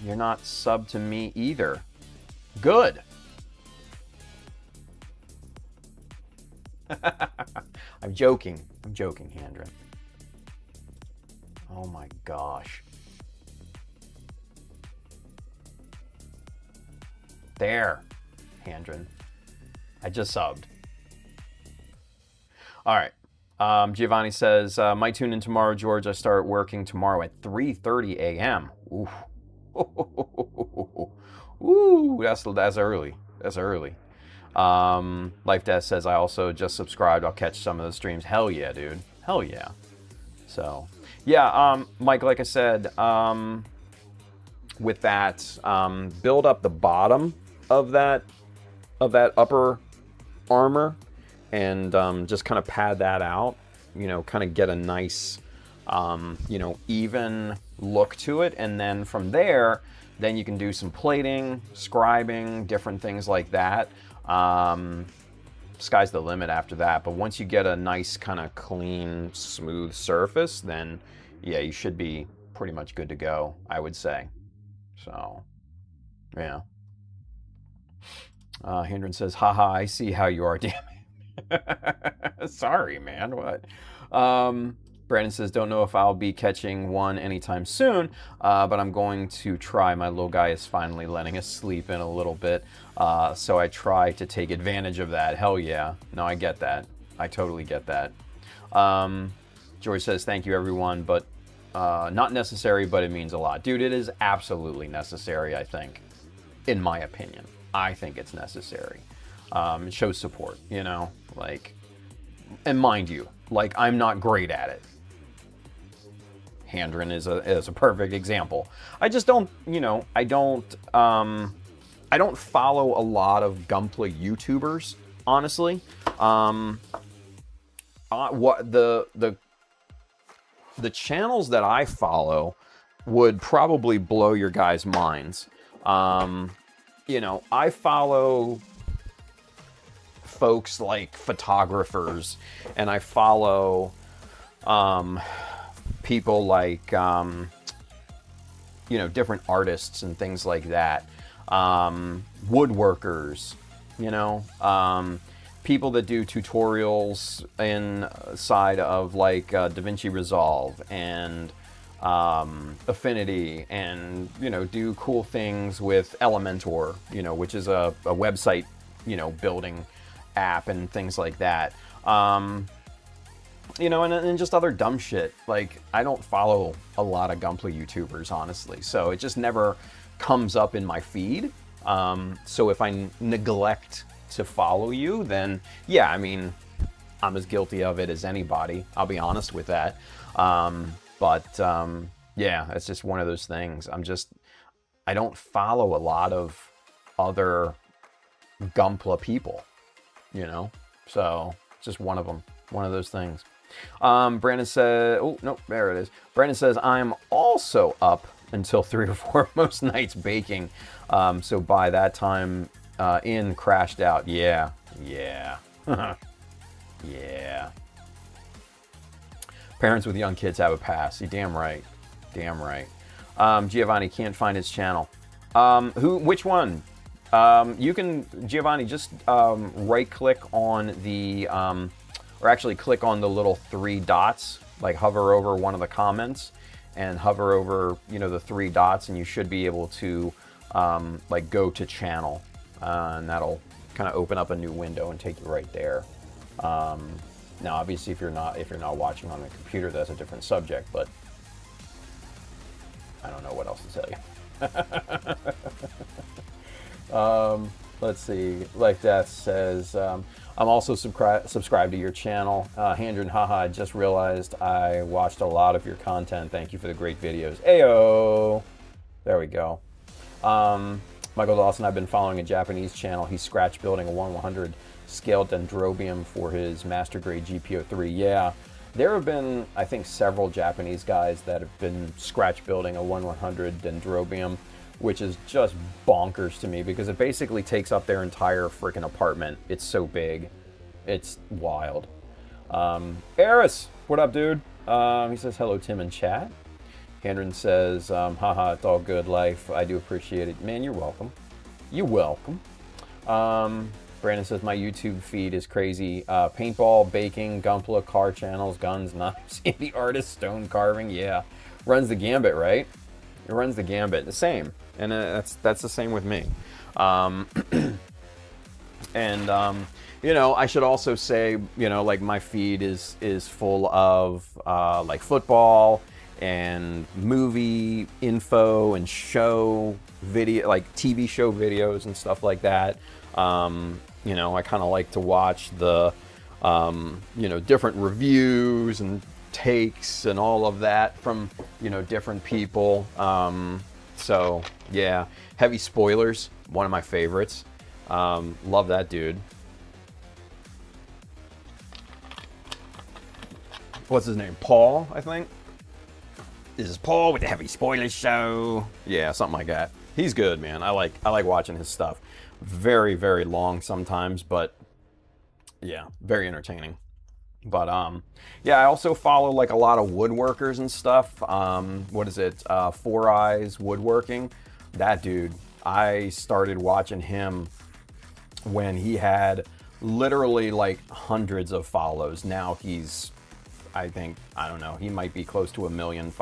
[SPEAKER 1] you're not sub to me either. Good. I'm joking, Handren. Oh my gosh. There, Handren. I just subbed. All right. Giovanni says, might tune in tomorrow, George. I start working tomorrow at 3:30 a.m. Ooh. Ooh, that's early. That's early. Life Death says, I also just subscribed. I'll catch some of the streams. Hell yeah, dude. Hell yeah. So, yeah, Mike, like I said, with that, build up the bottom of that upper armor and just kind of pad that out, kind of get a nice, even look to it. And then from there, then you can do some plating, scribing, different things like that. Sky's the limit after that. But once you get a nice kind of clean, smooth surface, then yeah, you should be pretty much good to go, I would say. So, yeah. Hendren says, haha, I see how you are, damn it. Sorry, man, what? Brandon says, don't know if I'll be catching one anytime soon, but I'm going to try. My little guy is finally letting us sleep in a little bit, so I try to take advantage of that. Hell yeah. No, I get that. I totally get that. George says, thank you, everyone, but not necessary, but it means a lot. Dude, it is absolutely necessary, I think, in my opinion. I think it's necessary. It shows support, and mind you, I'm not great at it. Handren is a perfect example. I just don't, I don't follow a lot of Gunpla YouTubers, honestly. What the channels that I follow would probably blow your guys' minds. You know, I follow folks like photographers, and I follow people like you know, different artists and things like that. Woodworkers, you know, people that do tutorials inside of like DaVinci Resolve and Affinity, and, you know, do cool things with Elementor, you know, which is a website, you know, building app and things like that. You know, and just other dumb shit. Like, I don't follow a lot of Gunpla YouTubers, honestly, so it just never comes up in my feed. So if I neglect to follow you, then yeah, I mean, I'm as guilty of it as anybody. I'll be honest with that. Yeah, it's just one of those things. I don't follow a lot of other Gunpla people, you know? So, it's just one of them. One of those things. Brandon said, oh, no, there it is. Brandon says, I'm also up until 3 or 4 most nights baking. So by that time, crashed out. Yeah. Yeah. Yeah. Parents with young kids have a pass. You damn right. Damn right. Giovanni can't find his channel. Which one? You can, Giovanni, just right click on the, or actually click on the little 3 dots, like hover over one of the comments and hover over, you know, the 3 dots, and you should be able to like go to channel, and that'll kind of open up a new window and take you right there. Now, obviously, if you're not watching on the computer, that's a different subject, but I don't know what else to tell you. Let's see. Like that says, I'm also subscribed to your channel. Handren, haha, I just realized I watched a lot of your content. Thank you for the great videos. Ayo! There we go. Michael Dawson, I've been following a Japanese channel. He's scratch building a 1/100 scaled dendrobium for his master grade GP03. Yeah, there have been, I think, several Japanese guys that have been scratch building a 1/100 dendrobium, which is just bonkers to me because it basically takes up their entire freaking apartment. It's so big. It's wild. Eris, what up, dude? He says, hello, Tim in chat. Handren says, haha, it's all good life. I do appreciate it. Man, you're welcome. You're welcome. Brandon says, my YouTube feed is crazy. Paintball, baking, Gunpla, car channels, guns, knives, indie artists, stone carving. Yeah. Runs the gambit, right? It runs the gambit. The same. And that's the same with me. You know, I should also say, you know, like my feed is full of like football and movie info and show video, like TV show videos and stuff like that. You know, I kind of like to watch the, you know, different reviews and takes and all of that from, you know, different people. So yeah, Heavy Spoilers, one of my favorites. Love that dude. What's his name? Paul, I think. This is Paul with the Heavy Spoilers Show. Yeah, something like that. He's good, man. I like watching his stuff. Very, very long sometimes, but yeah, very entertaining. But yeah, I also follow like a lot of woodworkers and stuff. What is it? Four Eyes Woodworking. That dude, I started watching him when he had literally like hundreds of follows. Now he's, I think, I don't know, he might be close to 1 million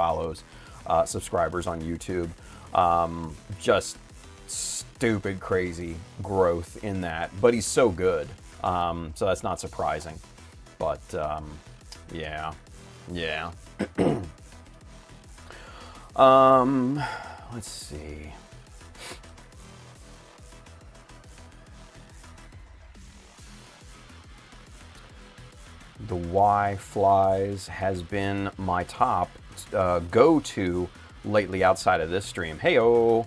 [SPEAKER 1] subscribers on YouTube. Just stupid crazy growth in that, but he's so good. So that's not surprising. But yeah. Let's see. The Y Flies has been my top go-to lately outside of this stream. Heyo,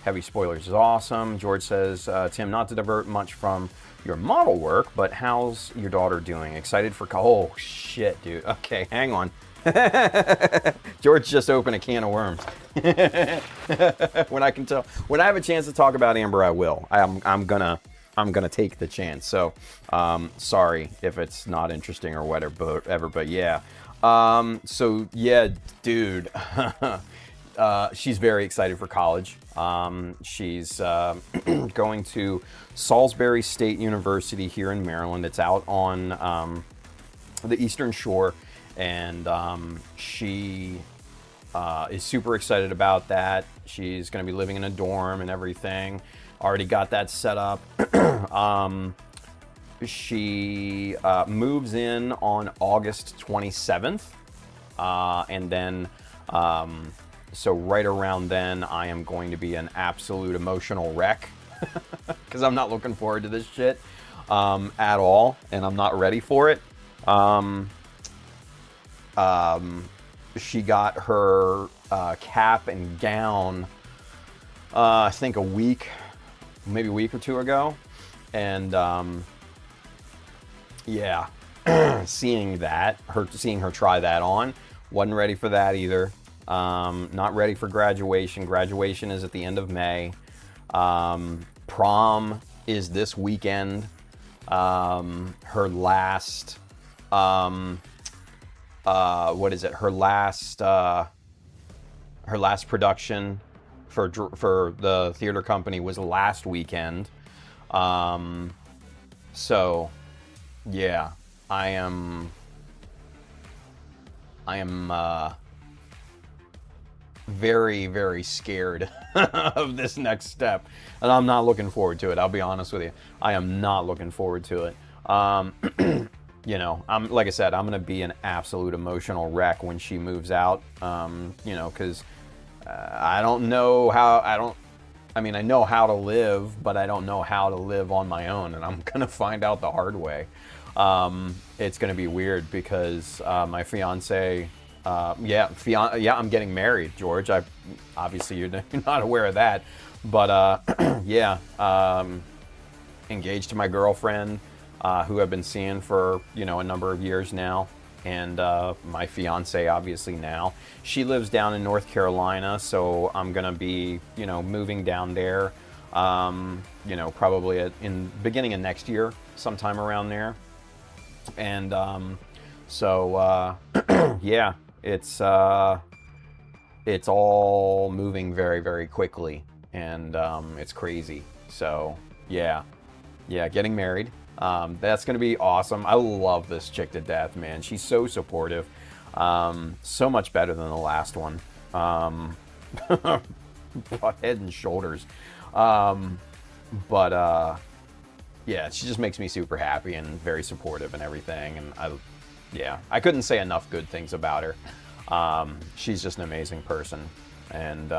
[SPEAKER 1] Heavy spoilers is awesome. George says, Tim, not to divert much from your model work, but how's your daughter doing? Excited for oh shit, dude. Okay, hang on. George just opened a can of worms. When I have a chance to talk about Amber, I will. I'm gonna take the chance. So, sorry if it's not interesting or whatever, but yeah. So yeah, dude. She's very excited for college. She's going to Salisbury State University here in Maryland. It's out on the Eastern Shore, and she is super excited about that. She's going to be living in a dorm and everything. Already got that set up. She moves in on August 27th, and then so right around then, I am going to be an absolute emotional wreck because I'm not looking forward to this shit at all, and I'm not ready for it. She got her cap and gown, I think maybe a week or two ago, and yeah, seeing her try that on, wasn't ready for that either. Not ready for graduation. Graduation is at the end of May. Prom is this weekend. Her last, what is it? Her last production for the theater company was last weekend. So yeah, I am very, very scared of this next step, and I'm not looking forward to it. I'll be honest with you. I am not looking forward to it. You know, like I said, I'm gonna be an absolute emotional wreck when she moves out. You know, because I don't know how. I mean, I know how to live, but I don't know how to live on my own, and I'm gonna find out the hard way. It's gonna be weird because my fiance. Yeah, I'm getting married, George. Obviously you're not aware of that, but yeah, engaged to my girlfriend, who I've been seeing for a number of years now, and my fiance obviously now. She lives down in North Carolina, so I'm gonna be moving down there, probably in beginning of next year, sometime around there, and so yeah. It's all moving very, very quickly, and it's crazy. So yeah, getting married. That's gonna be awesome. I love this chick to death, man. She's so supportive. So much better than the last one. Head and shoulders. But yeah, she just makes me super happy and very supportive and everything. And I couldn't say enough good things about her. She's just an amazing person, and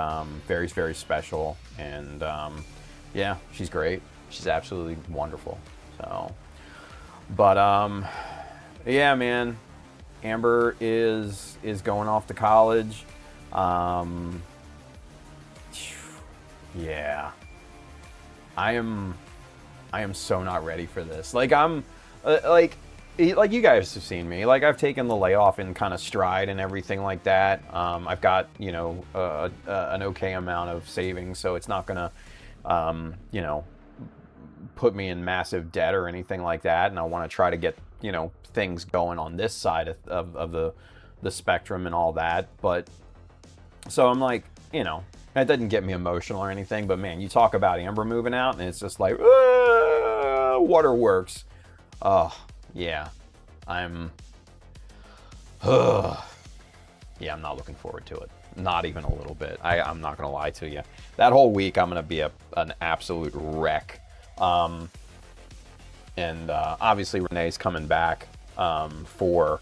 [SPEAKER 1] very, very special. And yeah, she's great. She's absolutely wonderful. So, but yeah, man, Amber is going off to college. Yeah, I am so not ready for this. Like like you guys have seen me. Like, I've taken the layoff in kind of stride and everything like that. I've got an okay amount of savings, so it's not gonna put me in massive debt or anything like that. And I want to try to get things going on this side of the spectrum and all that. But so I'm like, that doesn't get me emotional or anything. But man, you talk about Amber moving out, and it's just like waterworks. Oh. Yeah, I'm I'm not looking forward to it. Not even a little bit. I'm not going to lie to you. That whole week, I'm going to be an absolute wreck. And obviously, Renee's coming back for,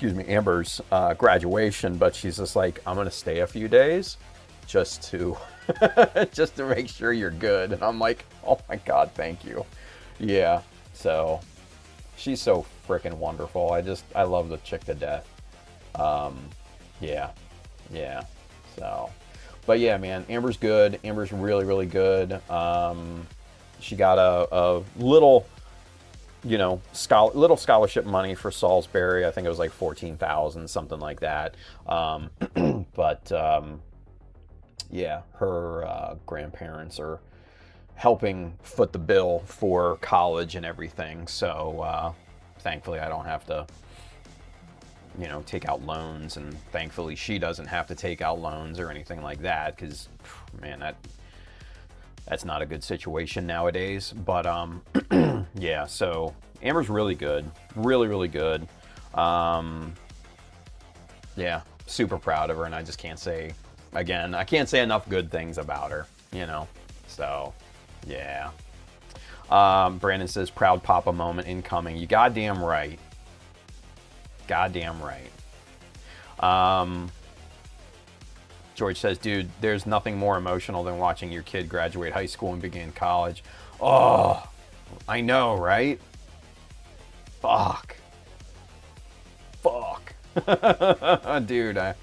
[SPEAKER 1] Amber's graduation, but she's just like, I'm going to stay a few days just to make sure you're good. And I'm like, oh my God, thank you. Yeah, so... She's so freaking wonderful. I love the chick to death. Yeah. So, But yeah, man, Amber's good. Amber's really, really good. She got a little, little scholarship money for Salisbury. I think it was like 14,000, something like that. But yeah, her grandparents are helping foot the bill for college and everything. So thankfully, I don't have to, take out loans, and thankfully she doesn't have to take out loans or anything like that, because, man, that's not a good situation nowadays. But yeah, so Amber's really good, really, really good. Yeah, super proud of her, and I just can't say, again, I can't say enough good things about her, so yeah. Brandon says, proud papa moment incoming. You goddamn right. Goddamn right. George says, dude, there's nothing more emotional than watching your kid graduate high school and begin college. Oh, I know, right? Fuck. Dude,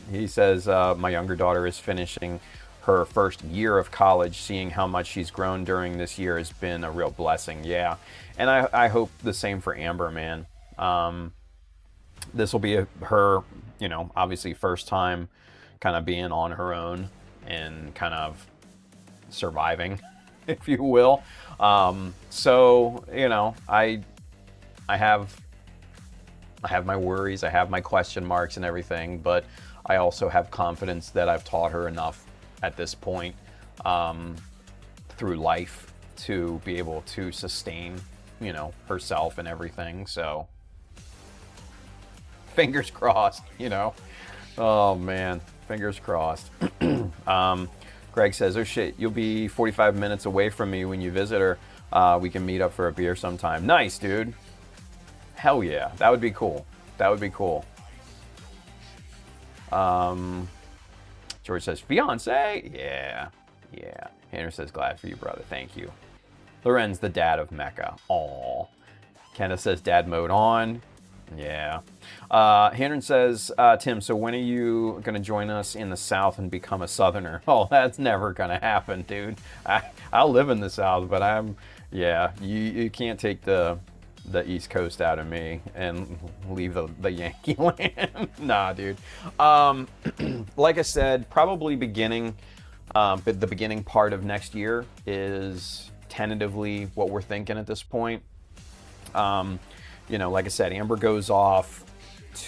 [SPEAKER 1] he says, my younger daughter is finishing her first year of college. Seeing how much she's grown during this year has been a real blessing. Yeah. And I hope the same for Amber, man. This will be her, obviously first time kind of being on her own and kind of surviving, if you will. So, I have my worries, I have my question marks and everything, but I also have confidence that I've taught her enough at this point through life to be able to sustain, herself and everything. So fingers crossed, Oh man, fingers crossed. Greg says, oh shit, you'll be 45 minutes away from me when you visit her. We can meet up for a beer sometime. Nice, dude. Hell yeah, that would be cool. That would be cool. George says, fiance? Yeah. Henry says, glad for you, brother. Thank you. Lorenz, the dad of Mecha. Aw. Kenneth says, dad mode on. Yeah. Henry says, Tim, so when are you going to join us in the South and become a Southerner? Oh, that's never going to happen, dude. I'll live in the South, but you can't take the East Coast out of me and leave the Yankee land. Nah, dude. Like I said, probably the beginning part of next year is tentatively what we're thinking at this point. Like I said, Amber goes off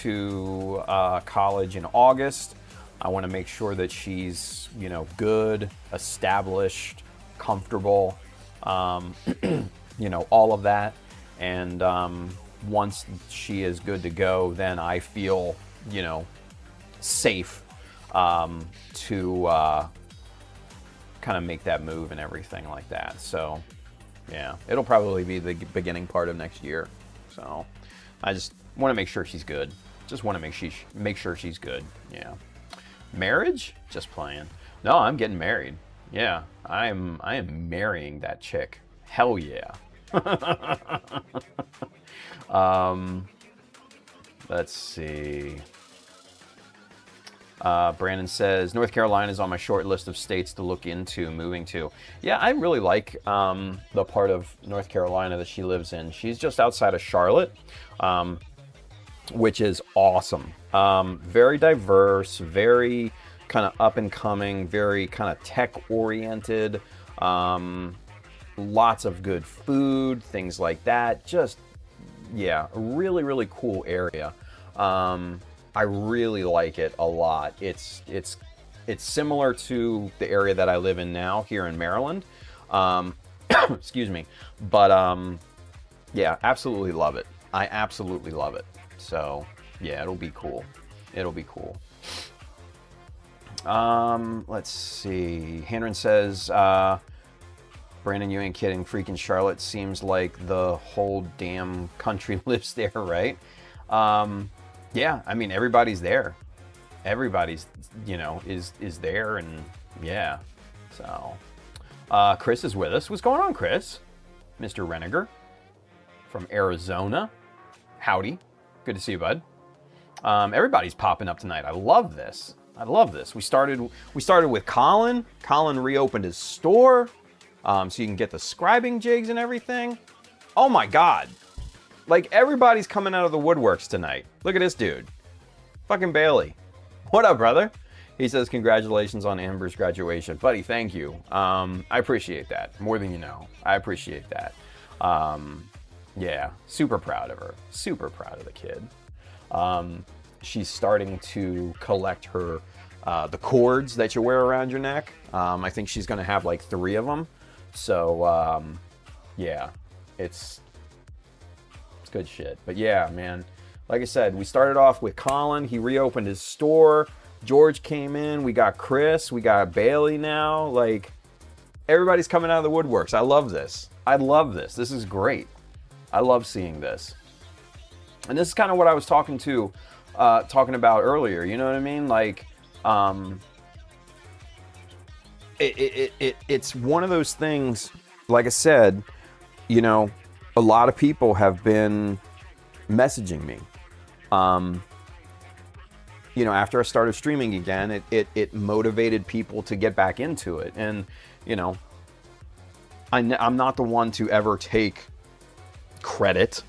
[SPEAKER 1] to college in August. I want to make sure that she's, good, established, comfortable, all of that. And once she is good to go, then I feel, safe to kind of make that move and everything like that. So, yeah, it'll probably be the beginning part of next year. So, I just want to make sure she's good. Just want to make sure she's good. Yeah. Marriage? Just playing. No, I'm getting married. Yeah, I am marrying that chick. Hell yeah. Let's see. Brandon says, North Carolina is on my short list of states to look into moving to. Yeah, I really like the part of North Carolina that she lives in. She's just outside of Charlotte, which is awesome. Very diverse, very kind of up and coming, very kind of tech oriented. Lots of good food, things like that. Just, yeah, a really, really cool area. I really like it a lot. It's similar to the area that I live in now here in Maryland. Excuse me. But yeah, absolutely love it. I absolutely love it. So yeah, it'll be cool. It'll be cool. Let's see. Hanron says, Brandon, you ain't kidding. Freaking Charlotte seems like the whole damn country lives there, right? Yeah, I mean, everybody's there. Everybody's, is there, and yeah. So, Chris is with us. What's going on, Chris? Mr. Reniger from Arizona. Howdy. Good to see you, bud. Everybody's popping up tonight. I love this. I love this. We started with Colin. Colin reopened his store, so you can get the scribing jigs and everything. Oh my God. Like, everybody's coming out of the woodworks tonight. Look at this dude. Fucking Bailey. What up, brother? He says, congratulations on Amber's graduation. Buddy, thank you. I appreciate that. More than you know. I appreciate that. Yeah, super proud of her. Super proud of the kid. She's starting to collect her, the cords that you wear around your neck. I think she's going to have like 3 of them. So, yeah, it's good shit. But yeah, man, like I said, we started off with Colin. He reopened his store. George came in. We got Chris. We got Bailey now. Like, everybody's coming out of the woodworks. I love this. I love this. This is great. I love seeing this. And this is kind of what I was talking about earlier. You know what I mean? Like, it's one of those things, like I said, you know, a lot of people have been messaging me. You know, after I started streaming again, it motivated people to get back into it. And, you know, I'm not the one to ever take credit,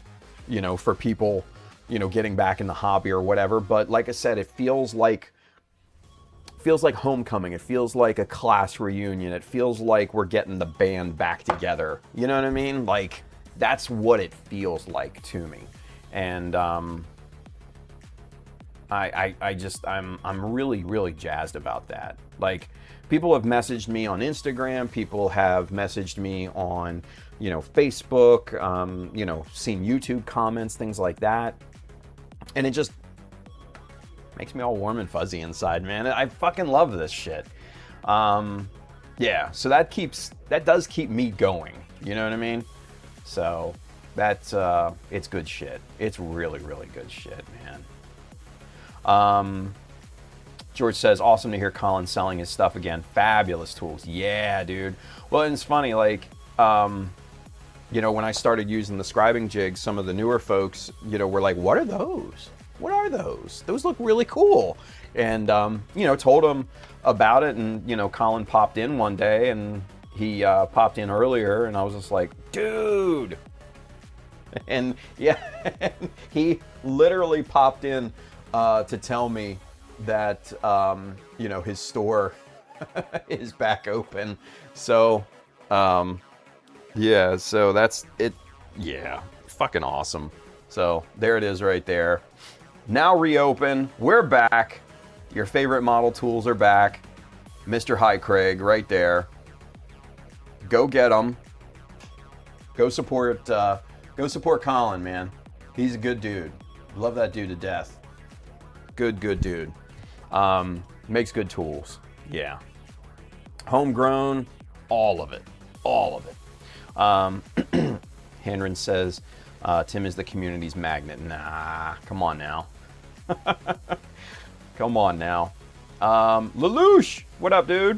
[SPEAKER 1] you know, for people, you know, getting back in the hobby or whatever. But like I said, it feels like homecoming. It feels like a class reunion. It feels like we're getting the band back together. You know what I mean? Like, that's what it feels like to me. And I'm really, really jazzed about that. Like, people have messaged me on Instagram. People have messaged me on, you know, Facebook, you know, seen YouTube comments, things like that. And it just makes me all warm and fuzzy inside, man. I fucking love this shit. Yeah, so that does keep me going. You know what I mean? So that's, it's good shit. It's really, really good shit, man. George says, awesome to hear Colin selling his stuff again. Fabulous tools. Yeah, dude. Well, and it's funny, like, you know, when I started using the scribing jigs, some of the newer folks, you know, were like, what are those? What are those? Those look really cool. And, you know, told them about it. And, you know, Colin popped in one day, and he popped in earlier, and I was just like, dude. And yeah, he literally popped in to tell me that, you know, his store is back open. So, yeah, so that's it. Yeah, fucking awesome. So there it is right there. Now reopen. We're back. Your favorite model tools are back. Mr. Hi Craig right there. Go get them. Go support Colin, man. He's a good dude. Love that dude to death. Good dude. Makes good tools. Yeah. Homegrown, all of it. Henry says, Tim is the community's magnet. Nah, come on now. Come on now. Lelouch, what up, dude?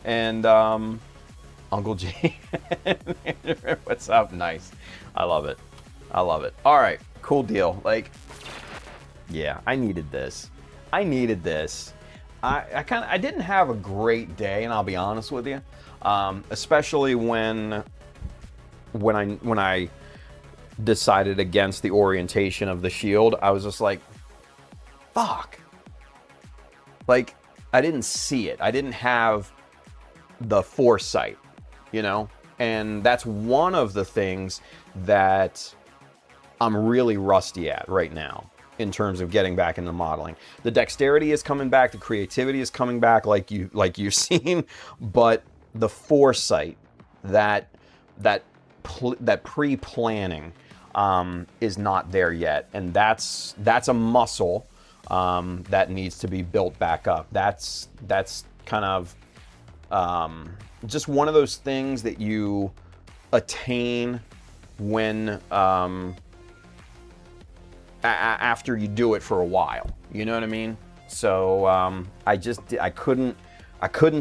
[SPEAKER 1] And Uncle G. What's up? Nice. I love it. All right, cool deal. Like, yeah, I needed this. I didn't have a great day, and I'll be honest with you. Especially when I decided against the orientation of the shield, I was just like, fuck. Like, I didn't see it. I didn't have the foresight, you know? And that's one of the things that I'm really rusty at right now in terms of getting back into modeling. The dexterity is coming back, the creativity is coming back, like you've seen, but the foresight, that pre-planning is not there yet, and that's a muscle that needs to be built back up. That's kind of just one of those things that you attain when after you do it for a while. You know what I mean? So I couldn't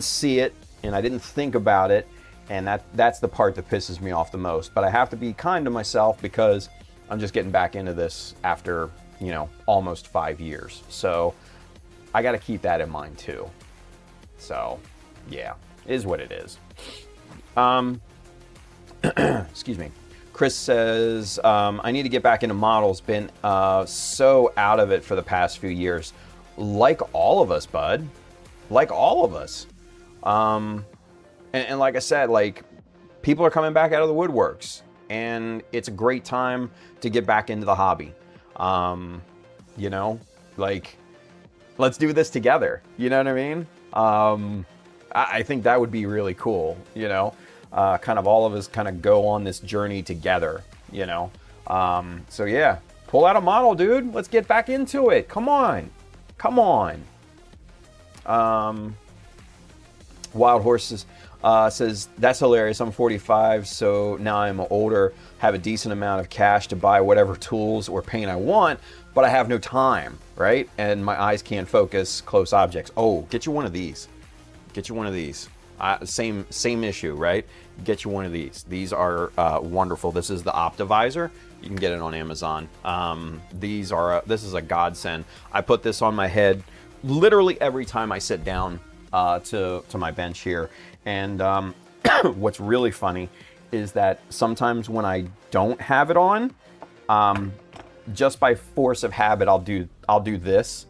[SPEAKER 1] see it, and I didn't think about it, and that's the part that pisses me off the most. But I have to be kind to myself because I'm just getting back into this after, you know, almost 5 years. So I got to keep that in mind too. So, yeah, it is what it is. Excuse me. Chris says, I need to get back into models. Been so out of it for the past few years. Like all of us, bud. Like all of us. And like I said, like, people are coming back out of the woodworks. And it's a great time to get back into the hobby. You know, like, let's do this together. You know what I mean? I think that would be really cool, you know? Kind of all of us kind of go on this journey together, you know? So yeah, pull out a model, dude. Let's get back into it. Come on. Come on. Wild Horses says, that's hilarious. I'm 45, so now I'm older, have a decent amount of cash to buy whatever tools or paint I want, but I have no time, right? And my eyes can't focus close objects. Oh, get you one of these. Get you one of these. Same issue, right? Get you one of these. These are wonderful. This is the Optivisor. You can get it on Amazon. This is a godsend. I put this on my head literally every time I sit down to my bench here. And what's really funny is that sometimes when I don't have it on, just by force of habit, I'll do this.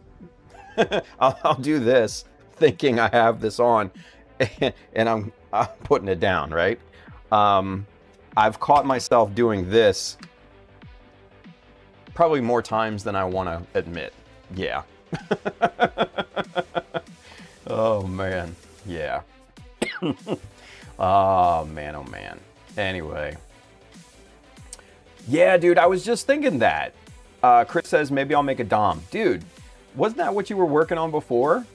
[SPEAKER 1] I'll do this, thinking I have this on, and I'm putting it down, right? I've caught myself doing this probably more times than I want to admit. Yeah. Oh man, yeah. Oh man. Anyway, yeah, dude, I was just thinking that. Chris says maybe I'll make a Dom, dude. Wasn't that what you were working on before?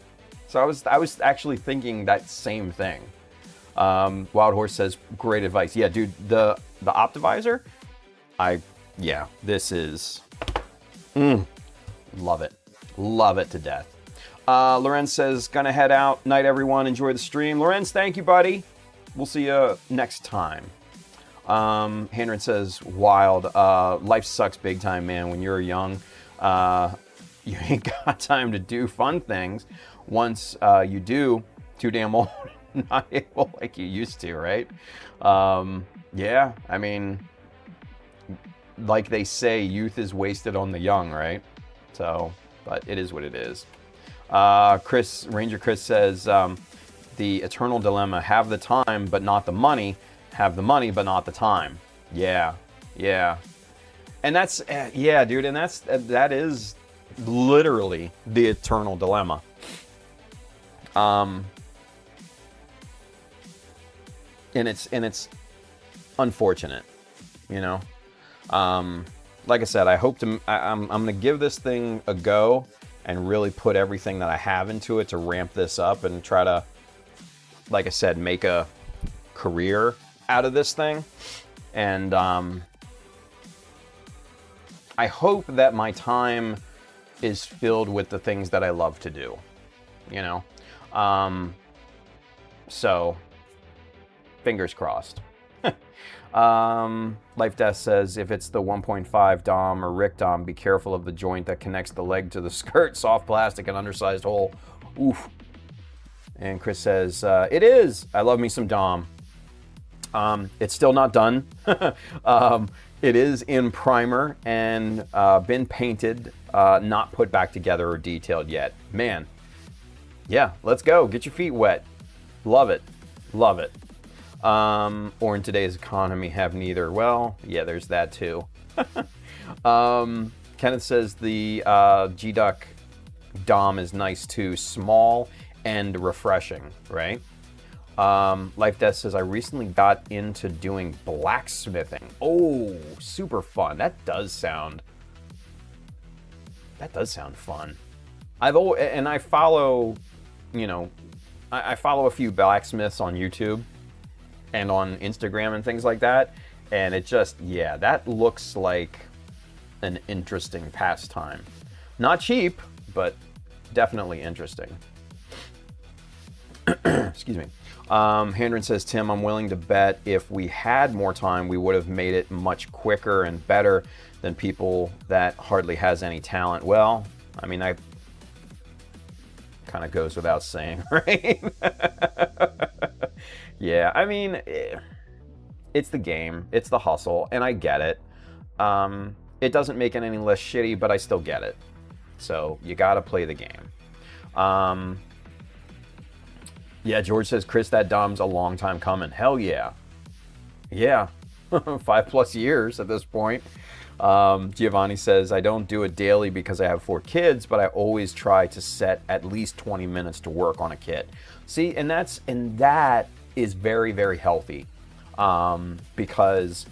[SPEAKER 1] So I was actually thinking that same thing. Wild Horse says great advice. Yeah, dude, the Optivisor. This is love it to death. Lorenz says, gonna head out. Night, everyone. Enjoy the stream. Lorenz, thank you, buddy. We'll see you next time. Handren says, wild. Life sucks big time, man. When you're young, you ain't got time to do fun things. Once you do, too damn old, not able like you used to, right? Yeah, I mean, like they say, youth is wasted on the young, right? So, but it is what it is. Ranger Chris says, the eternal dilemma, have the time but not the money, have the money but not the time. Yeah. And that's, yeah, dude, and that is literally the eternal dilemma. And it's unfortunate, you know? Like I said, I'm going to give this thing a go and really put everything that I have into it to ramp this up and try to, like I said, make a career out of this thing. And I hope that my time is filled with the things that I love to do, you know? So, fingers crossed. Life Death says, if it's the 1.5 Dom or Rick Dom, be careful of the joint that connects the leg to the skirt. Soft plastic and undersized hole. Oof. And Chris says, it is. I love me some Dom. It's still not done. It is in primer and been painted, not put back together or detailed yet. Man, yeah, let's go. Get your feet wet. Love it. Love it. Or in today's economy, have neither. Well, yeah, there's that too. Kenneth says the G-Duck Dom is nice too. Small and refreshing, right? Life Death says, I recently got into doing blacksmithing. Oh, super fun. That does sound fun. I follow, you know, I follow a few blacksmiths on YouTube and on Instagram and things like that. And it just, yeah, that looks like an interesting pastime. Not cheap, but definitely interesting. Excuse me. Handren says, Tim, I'm willing to bet if we had more time, we would have made it much quicker and better than people that hardly has any talent. Well, I mean, kind of goes without saying, right? Yeah, I mean, it's the game, it's the hustle, and I get it. It doesn't make it any less shitty, but I still get it. So you got to play the game. Yeah, George says, Chris, that Dom's a long time coming. Hell yeah. Yeah, 5+ years at this point. Giovanni says, I don't do it daily because I have 4 kids, but I always try to set at least 20 minutes to work on a kit. See, and that is very, very healthy. Because,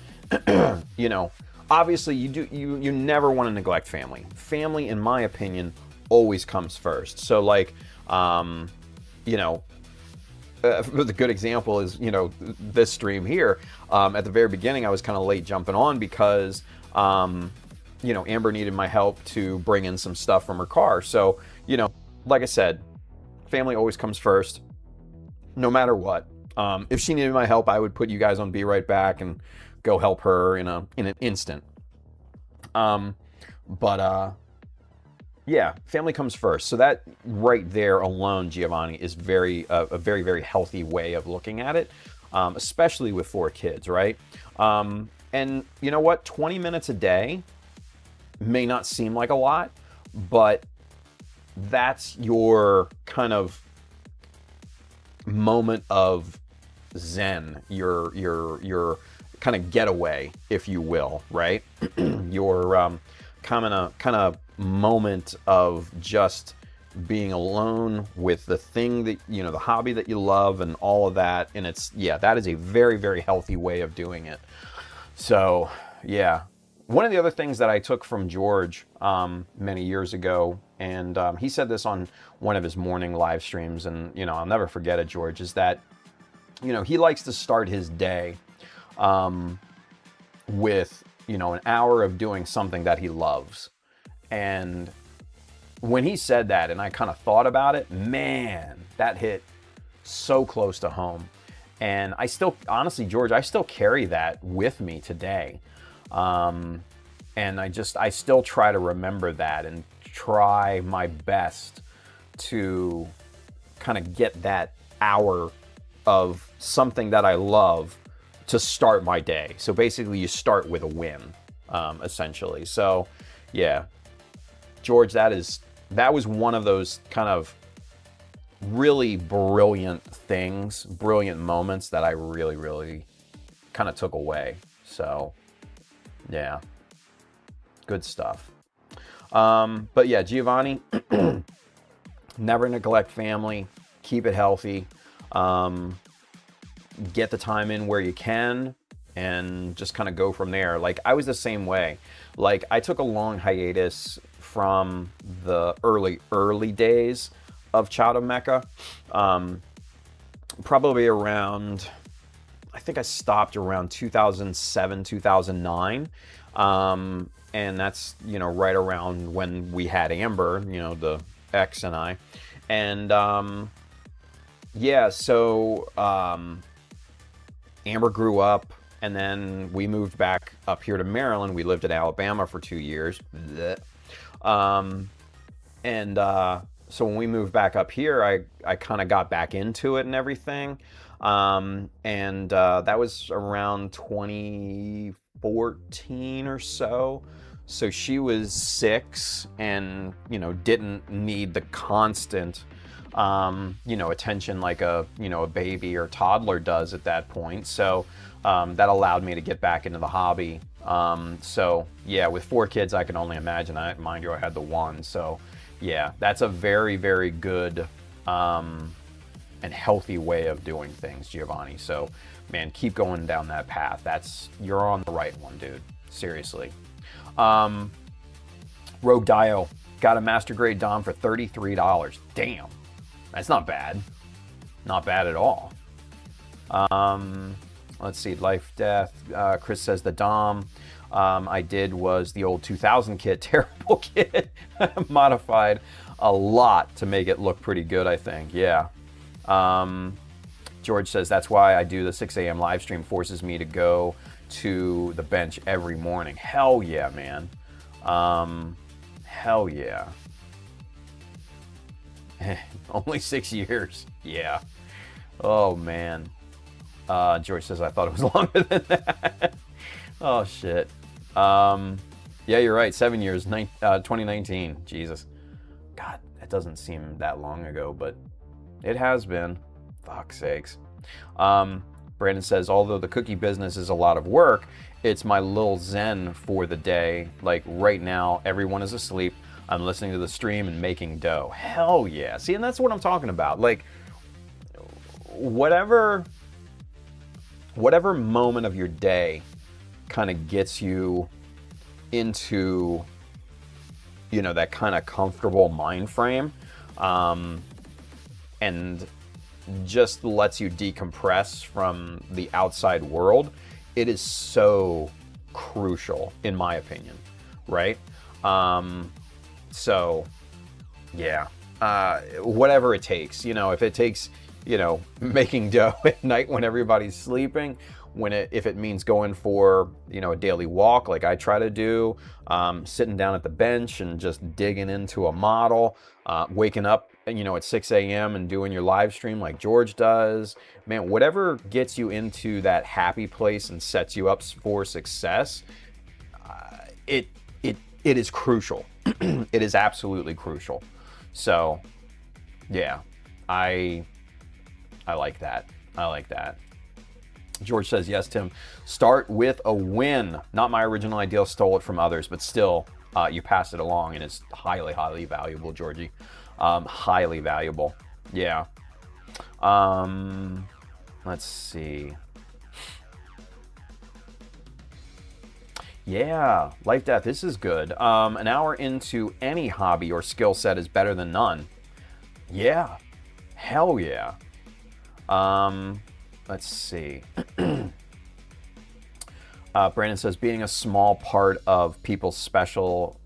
[SPEAKER 1] you know, obviously you never want to neglect family. Family, in my opinion, always comes first. So like, you know, the good example is, you know, this stream here. At the very beginning, I was kind of late jumping on because, you know, Amber needed my help to bring in some stuff from her car. So, you know, like I said, family always comes first, no matter what. If she needed my help, I would put you guys on Be Right Back and go help her in an instant. Yeah, family comes first. So that right there alone, Giovanni, is a very, very healthy way of looking at it, especially with 4 kids, right? And you know what? 20 minutes a day may not seem like a lot, but that's your kind of moment of zen, your kind of getaway, if you will, right? Your kind of moment of just being alone with the thing that, you know, the hobby that you love and all of that. And it's, yeah, that is a very, very healthy way of doing it. So, yeah. One of the other things that I took from George many years ago, and he said this on one of his morning live streams, and, you know, I'll never forget it, George, is that, you know, he likes to start his day with, you know, an hour of doing something that he loves. And when he said that, and I kind of thought about it, man, that hit so close to home. And I still, honestly, George, I still carry that with me today. And I still try to remember that and try my best to kind of get that hour of something that I love to start my day. So basically you start with a win, essentially. So yeah, George, that was one of those kind of really brilliant things, brilliant moments that I really, really kind of took away. So yeah, good stuff. But yeah, Giovanni, never neglect family, keep it healthy, get the time in where you can, and just kind of go from there. Like, I was the same way. Like, I took a long hiatus from the early days of Child of Mecha. Probably around, I think I stopped around 2007, 2009. And that's, you know, right around when we had Amber, you know, the ex and I. And yeah, so Amber grew up, and then we moved back up here to Maryland. We lived in Alabama for 2 years. So when we moved back up here, I kind of got back into it and everything. That was around 2014 or so. So she was 6 and, you know, didn't need the constant, you know, attention like a baby or toddler does at that point. So that allowed me to get back into the hobby. So yeah, with 4 kids, I can only imagine. Mind you, I had the 1. So yeah, that's a very, very good and healthy way of doing things, Giovanni. So man, keep going down that path. You're on the right one, dude. Seriously. Rogue Dio got a master grade Dom for $33. Damn, that's not bad. Not bad at all. Let's see, Life Death. Chris says the Dom I did was the old 2000 kit, terrible kit, modified a lot to make it look pretty good, I think. Yeah. George says that's why I do the 6 a.m. live stream, forces me to go to the bench every morning. Hell yeah, man. Hell yeah. Only 6 years. Yeah. Oh, man. George says, I thought it was longer than that. Oh, shit. Yeah, you're right. 7 years, 2019. Jesus. God, that doesn't seem that long ago, but it has been. Fuck's sakes. Brandon says, although the cookie business is a lot of work, it's my little zen for the day. Like right now, everyone is asleep. I'm listening to the stream and making dough. Hell yeah. See, and that's what I'm talking about. Like, whatever moment of your day kind of gets you into, you know, that kind of comfortable mind frame, and just lets you decompress from the outside world, it is so crucial, in my opinion, right? So, yeah, whatever it takes, you know, if it takes, you know, making dough at night when everybody's sleeping, if it means going for, you know, a daily walk like I try to do, sitting down at the bench and just digging into a model, waking up, you know, at 6 a.m. and doing your live stream like George does, man, whatever gets you into that happy place and sets you up for success, it is crucial. It is absolutely crucial. So, yeah, I like that. I like that. George says, yes, Tim, start with a win. Not my original idea, stole it from others, but still, you pass it along, and it's highly, highly valuable, Georgie. Highly valuable. Yeah. Let's see. Yeah, life death, this is good. An hour into any hobby or skill set is better than none. Yeah. Hell yeah. Let's see. Brandon says, being a small part of people's special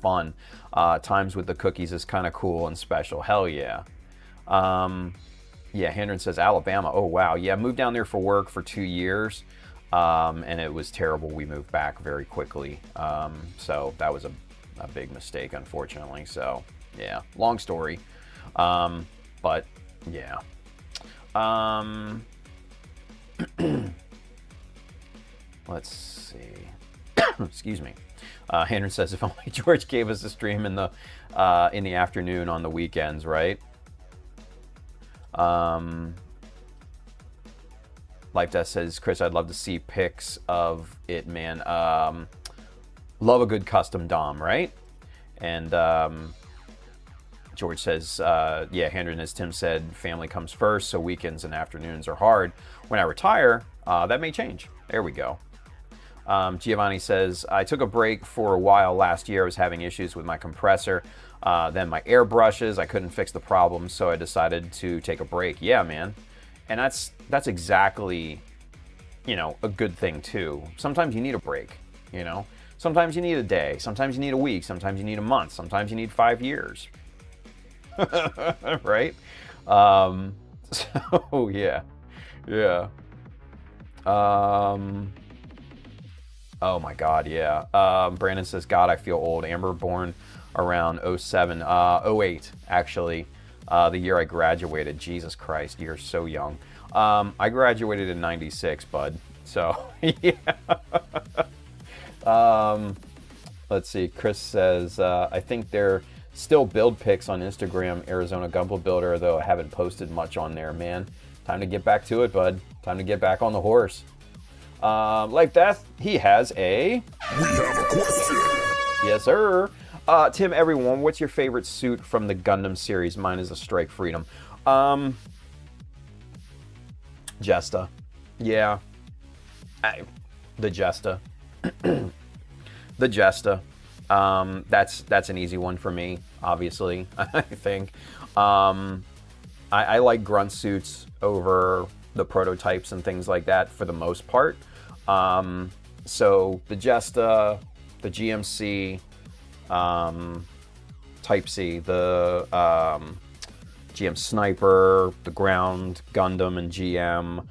[SPEAKER 1] fun times with the cookies is kind of cool and special. Hell yeah. Yeah, Hendren says, Alabama. Oh, wow. Yeah, moved down there for work for 2 years, and it was terrible. We moved back very quickly. So that was a big mistake, unfortunately. So, yeah, long story. But, yeah. Let's see. Excuse me. Hendren says, if only George gave us a stream in the afternoon on the weekends, right? Life Death says, Chris, I'd love to see pics of it, man. Love a good custom dom, right? And George says, yeah, Hendren, as Tim said, family comes first, so weekends and afternoons are hard. When I retire, that may change. There we go. Giovanni says, I took a break for a while last year. I was having issues with my compressor. Then my air brushes, I couldn't fix the problem, so I decided to take a break. Yeah, man. And that's exactly, you know, a good thing too. Sometimes you need a break, you know. Sometimes you need a day. Sometimes you need a week. Sometimes you need a month. Sometimes you need 5 years. Right? So, yeah. Yeah. Oh my God, yeah. Brandon says, God, I feel old. Amber born around 07, 08, actually. The year I graduated. Jesus Christ, you're so young. I graduated in 96, bud. So, yeah. Let's see. Chris says, I think they're still build pics on Instagram, Arizona Gumbo Builder, though I haven't posted much on there, man. Time to get back to it, bud. Time to get back on the horse. Like Death, he has a...
[SPEAKER 2] We have a question.
[SPEAKER 1] Yes, sir. Tim, everyone, what's your favorite suit from the Gundam series? Mine is a Strike Freedom. Jesta. Yeah. The Jesta. The Jesta. That's an easy one for me, obviously, I think. I like grunt suits over the prototypes and things like that for the most part. So the Jesta, the GMC, Type C, the GM Sniper, the Ground Gundam and GM.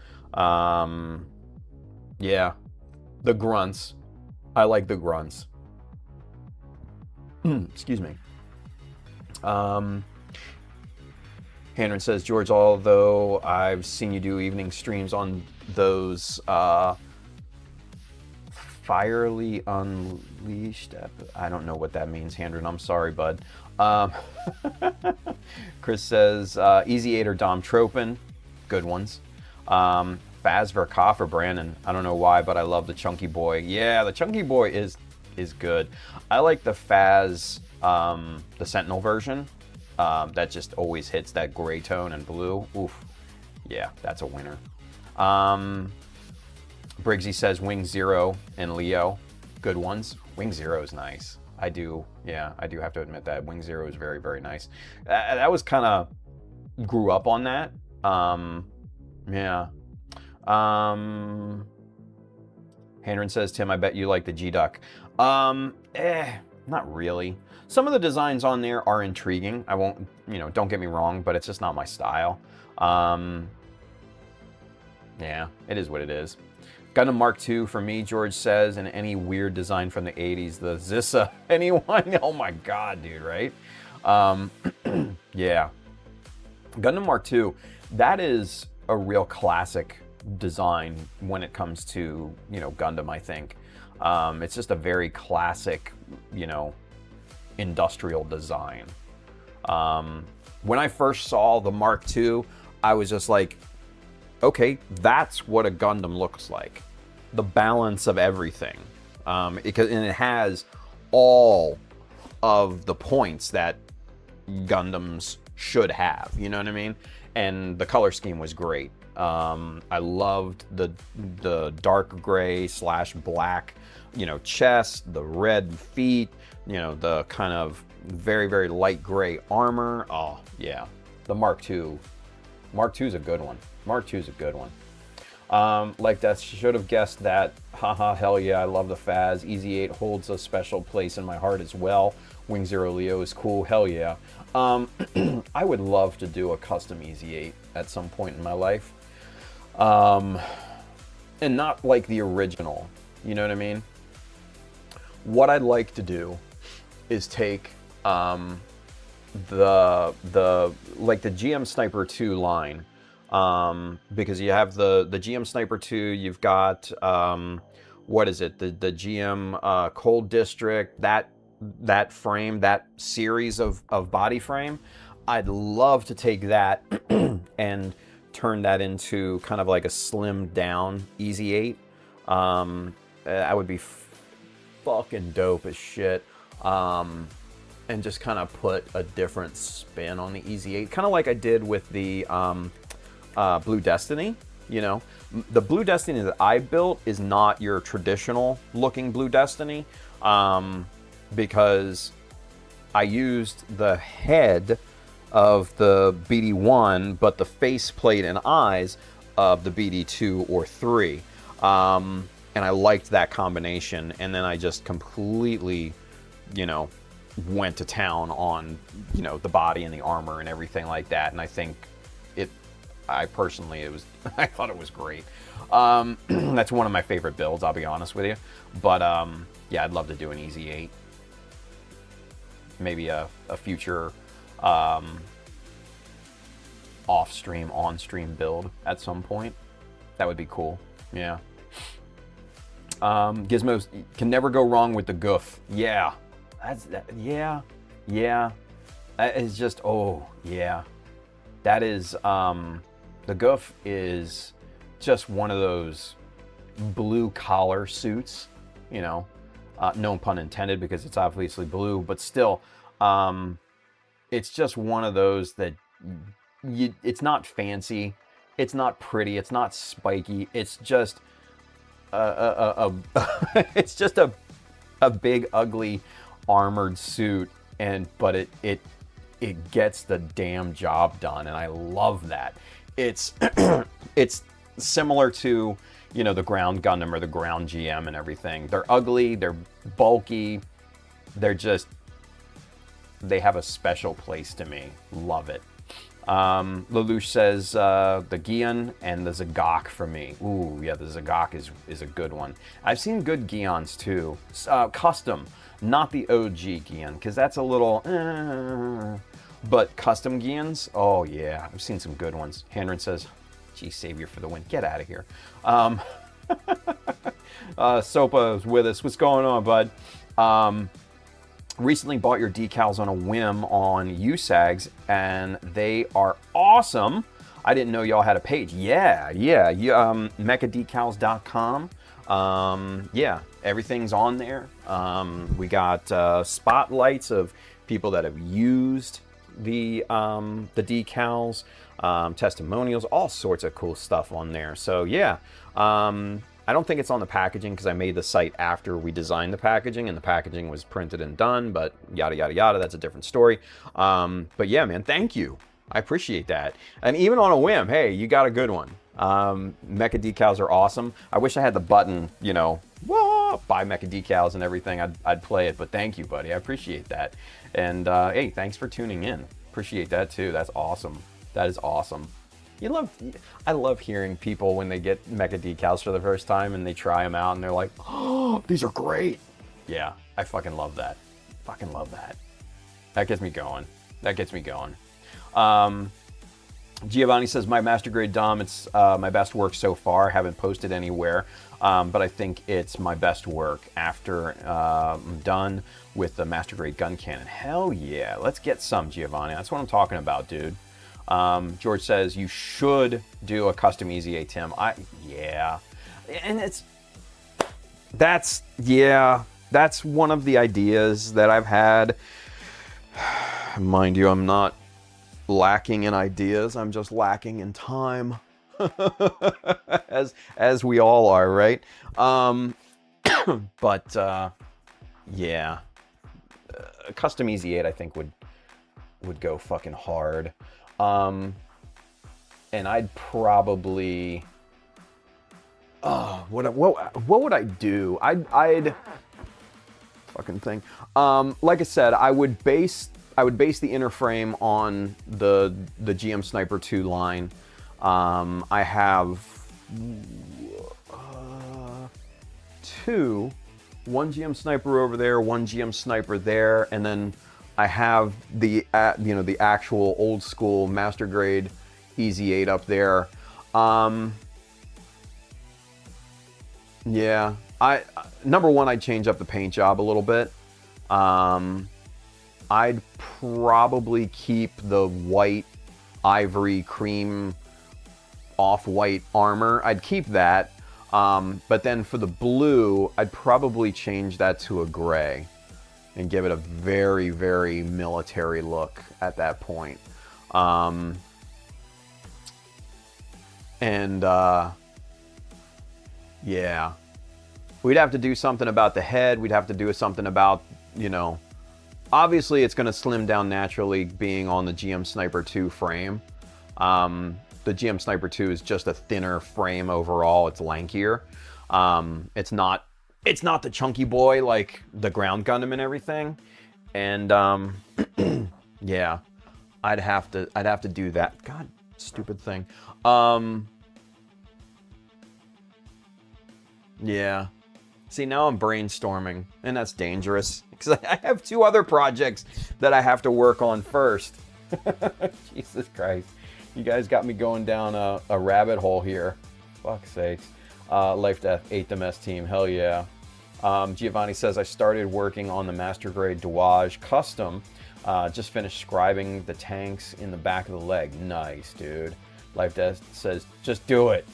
[SPEAKER 1] Yeah, the grunts. I like the grunts. Excuse me. Handren says, George, although I've seen you do evening streams on those Firely Unleashed. I don't know what that means, Handren. I'm sorry, bud. Chris says, Easy 8 or Dom Tropin. Good ones. Faz Verkov for Brandon. I don't know why, but I love the Chunky Boy. Yeah, the Chunky Boy is good. I like the Faz, the Sentinel version. That just always hits that gray tone and blue. Oof. Yeah, that's a winner. Briggsy says Wing Zero and Leo. Good ones. Wing Zero is nice. I do have to admit that. Wing Zero is very, very nice. That was kind of... Grew up on that. Yeah. Handren says, Tim, I bet you like the G-Duck. Not really. Some of the designs on there are intriguing. I won't, don't get me wrong, but it's just not my style. Yeah, it is what it is. Gundam Mark II for me, George says, and any weird design from the 80s. The Zissa. Anyone? Oh my god, dude, right? Yeah. Gundam Mark II, that is a real classic design when it comes to, Gundam, I think. It's just a very classic, industrial design. When I first saw the Mark II, I was just like, okay, that's what a Gundam looks like. The balance of everything. And it has all of the points that Gundams should have, you know what I mean? And the color scheme was great. I loved the dark gray / black, chest, the red feet, the kind of very, very light gray armor. Oh, yeah. The Mark II. Mark II is a good one. Mark II is a good one. Like that, should have guessed that. Haha, hell yeah, I love the Faz. Easy 8 holds a special place in my heart as well. Wing Zero Leo is cool, hell yeah. I would love to do a custom Easy 8 at some point in my life. And not like the original, you know what I mean? What I'd like to do is take the GM Sniper 2 line, because you have the GM Sniper 2, you've got what is it, the GM Cold District, that frame, that series of body frame. I'd love to take that and turn that into kind of like a slimmed down Easy 8. That would be fucking dope as shit. And just kind of put a different spin on the Easy 8, kind of like I did with the Blue Destiny. The Blue Destiny that I built is not your traditional looking Blue Destiny, because I used the head of the BD1, but the faceplate and eyes of the BD2 or 3. And I liked that combination, and then I just completely, went to town on, the body and the armor and everything like that. And I think I thought it was great. That's one of my favorite builds, I'll be honest with you. But yeah, I'd love to do an Easy 8. Maybe a future off-stream, on-stream build at some point. That would be cool. Yeah. Gizmos can never go wrong with the goof. Yeah. Yeah. That is just, oh, yeah. That is, the goof is just one of those blue collar suits, no pun intended because it's obviously blue, but still, it's just one of those that it's not fancy, it's not pretty, it's not spiky, it's just it's just a big ugly armored suit, but it gets the damn job done, and I love that. It's it's similar to the ground Gundam or the ground GM and everything. They're ugly, they're bulky, they have a special place to me. Love it. Lelouch says the Gion and the Zagok for me. Ooh, yeah, the Zagok is a good one. I've seen good Gions too. Custom, not the OG Gion, because that's a little But custom Gians, oh yeah, I've seen some good ones. Handren says, "Gee, Savior for the win. Get out of here." Sopa is with us. What's going on, bud? Recently bought your decals on a whim on USAGs, and they are awesome. I didn't know y'all had a page. Yeah. mechadecals.com. Yeah, everything's on there. We got spotlights of people that have used the decals, testimonials, all sorts of cool stuff on there. So yeah, I don't think it's on the packaging because I made the site after we designed the packaging, and the packaging was printed and done, but yada yada yada, that's a different story. But yeah, man, thank you. I appreciate that. And even on a whim, hey, you got a good one. Mecha decals are awesome. I wish I had the button, you know, buy Mecha decals and everything. I'd play it, but thank you, buddy. I appreciate that. And hey, thanks for tuning in. Appreciate that too. That's awesome. That is awesome. I love hearing people when they get Mecha decals for the first time and they try them out and they're like, "Oh, these are great." Yeah, I fucking love that. Fucking love that. That gets me going. Giovanni says, my master grade Dom, it's my best work so far. Haven't posted anywhere, but I think it's my best work after I'm done with the master grade gun cannon. Hell yeah, let's get some, Giovanni. That's what I'm talking about, dude. George says, you should do a custom EZA, Tim. Yeah. And that's one of the ideas that I've had. Mind you, I'm not lacking in ideas. I'm just lacking in time. as we all are, right? But yeah. A custom EZ8 I think would go fucking hard. And I'd probably what would I do? I'd fucking thing. Like I said, I would base the inner frame on the GM Sniper 2 line. I have one GM Sniper over there, one GM Sniper there, and then I have the the actual old school master grade EZ8 up there. Yeah, number one, I'd change up the paint job a little bit. I'd probably keep the white, ivory, cream, off-white armor. I'd keep that. But then for the blue, I'd probably change that to a gray and give it a very, very military look at that point. Yeah. We'd have to do something about the head. We'd have to do something about, obviously it's going to slim down naturally being on the GM Sniper 2 frame. The GM Sniper 2 is just a thinner frame overall. It's lankier. It's not the chunky boy like the ground Gundam and everything. And yeah, I'd have to do that. God, stupid thing. Yeah. See, now I'm brainstorming, and that's dangerous because I have 2 other projects that I have to work on first. Jesus Christ. You guys got me going down a rabbit hole here. Fuck's sakes. Life Death, 8th MS team. Hell yeah. Giovanni says, I started working on the Master Grade Douage Custom. Just finished scribing the tanks in the back of the leg. Nice, dude. Life Death says, just do it.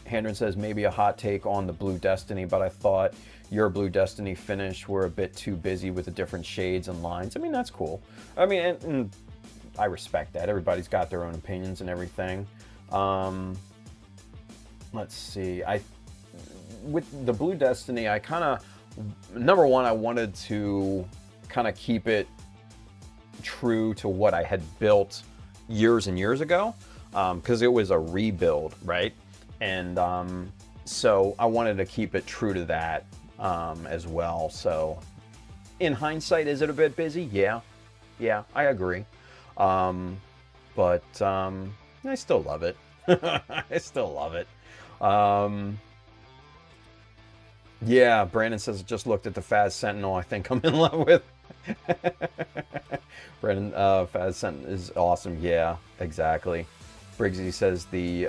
[SPEAKER 1] Handren says, maybe a hot take on the Blue Destiny, but I thought your Blue Destiny finish were a bit too busy with the different shades and lines. I mean, that's cool. I mean, and I respect that. Everybody's got their own opinions and everything. Let's see. With the Blue Destiny, I kind of, number one, I wanted to kind of keep it true to what I had built years and years ago, because it was a rebuild, right? And so I wanted to keep it true to that as well. So in hindsight, is it a bit busy? Yeah, I agree. But I still love it. I still love it. Yeah, Brandon says, just looked at the Faz Sentinel. I think I'm in love with. Brennan Faz is awesome. Yeah, exactly. Briggsy says the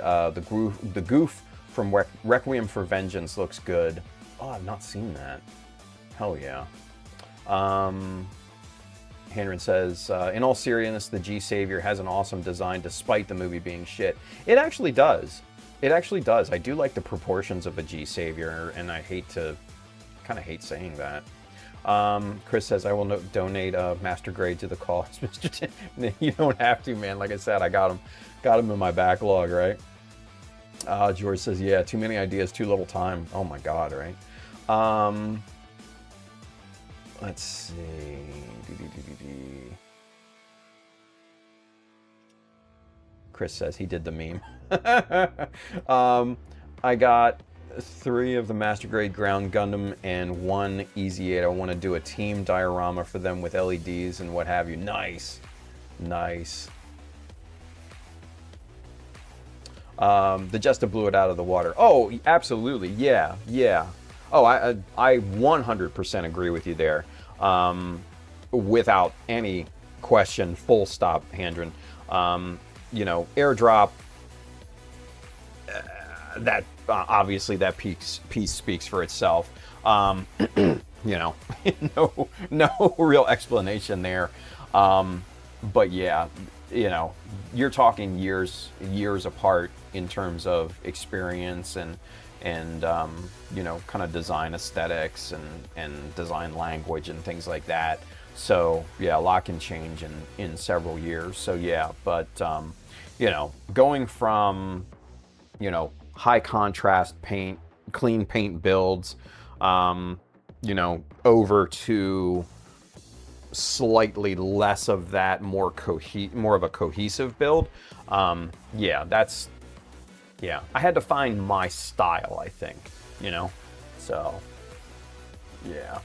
[SPEAKER 1] goof from Requiem for Vengeance looks good. Oh, I've not seen that. Hell yeah. Hanron says, in all seriousness, the G-Savior has an awesome design despite the movie being shit. It actually does. It actually does. I do like the proportions of a G-Savior, and I kind of hate saying that. Chris says, I will donate a master grade to the cause. Mr. Tim, you don't have to, man. Like I said, I got him in my backlog, right? George says, yeah, too many ideas, too little time. Oh my God, right? Let's see. Chris says he did the meme. I got 3 of the Master Grade Ground Gundam and 1 Easy 8. I want to do a team diorama for them with LEDs and what have you. Nice. Nice. The Jester blew it out of the water. Oh, absolutely. Yeah, yeah. Oh, I 100% agree with you there. Without any question, full stop, Handren. Airdrop, that obviously that piece speaks for itself. No real explanation there. But yeah, you're talking years apart in terms of experience and kind of design aesthetics and design language and things like that. So yeah, a lot can change in several years. So yeah, but going from high contrast paint, clean paint builds, over to slightly less of that, more of a cohesive build. I had to find my style, I think, so yeah.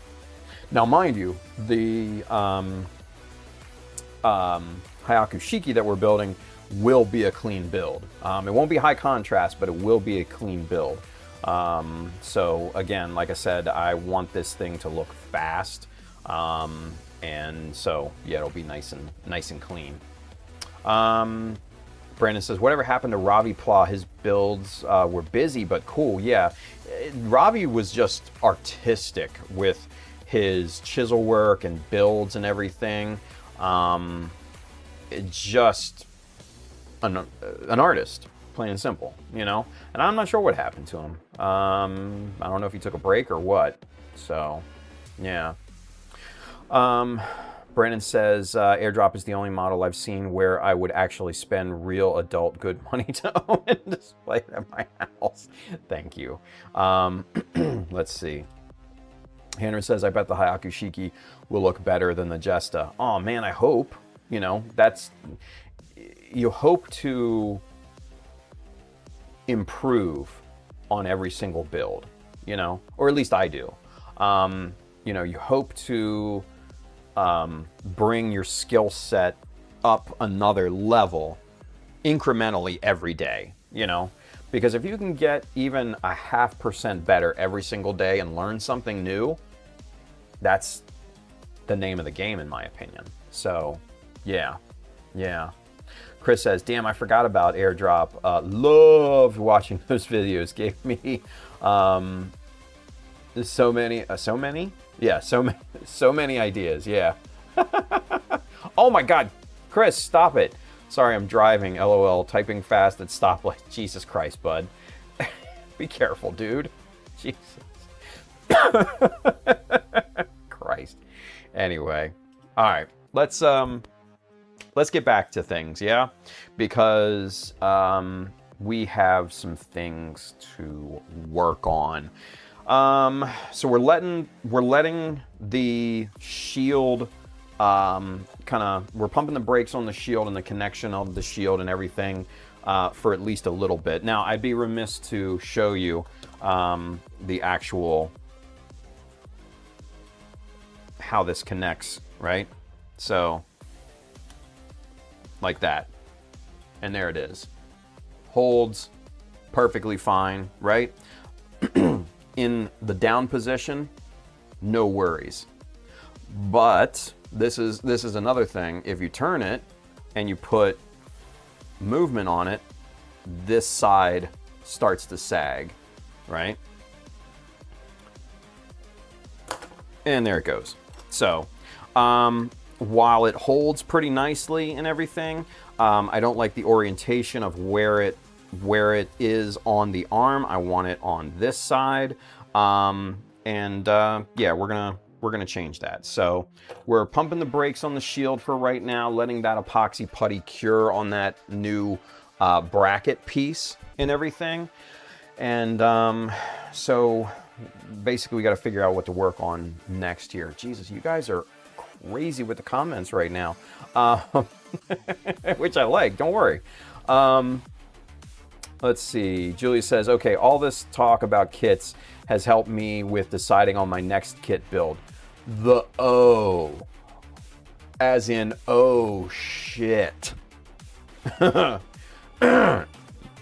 [SPEAKER 1] Now, mind you, the Hyaku Shiki that we're building will be a clean build. It won't be high contrast, but it will be a clean build. So again, like I said, I want this thing to look fast, and so yeah, it'll be nice and clean. Brandon says, whatever happened to Ravi Pla? His builds were busy but cool. Yeah, Ravi was just artistic with his chisel work and builds and everything. Just an artist, plain and simple, And I'm not sure what happened to him. I don't know if he took a break or what. So, yeah. Brandon says, airdrop is the only model I've seen where I would actually spend real adult good money to own and display it at my house. Thank you. Let's see. Henry says, I bet the Hyaku Shiki will look better than the Jesta. Oh man, I hope. You hope to improve on every single build, or at least I do. You hope to bring your skill set up another level incrementally every day, because if you can get even a 0.5% better every single day and learn something new, that's the name of the game, in my opinion. So yeah. Chris says, damn, I forgot about airdrop. Loved watching those videos. Gave me so many ideas. Yeah. Oh my God, Chris, stop it. Sorry, I'm driving. LOL. Typing fast at stoplight. Jesus Christ, bud. Be careful, dude. Jesus. Christ. Anyway, all right. Let's get back to things, yeah, because we have some things to work on. So we're letting the shield we're pumping the brakes on the shield and the connection of the shield and everything for at least a little bit. Now, I'd be remiss to show you the actual how this connects, right? So like that, and there it is. Holds perfectly fine, right? In the down position, no worries. But this is another thing. If you turn it and you put movement on it, this side starts to sag, right? And there it goes. So, while it holds pretty nicely and everything, I don't like the orientation of where it is on the arm. I want it on this side, yeah, we're gonna change that. So we're pumping the brakes on the shield for right now, letting that epoxy putty cure on that new bracket piece and everything. And so basically we got to figure out what to work on next year. Jesus, you guys are crazy with the comments right now, which I like. Don't worry. Let's see. Julia says, okay, all this talk about kits has helped me with deciding on my next kit build. The O, as in, oh shit.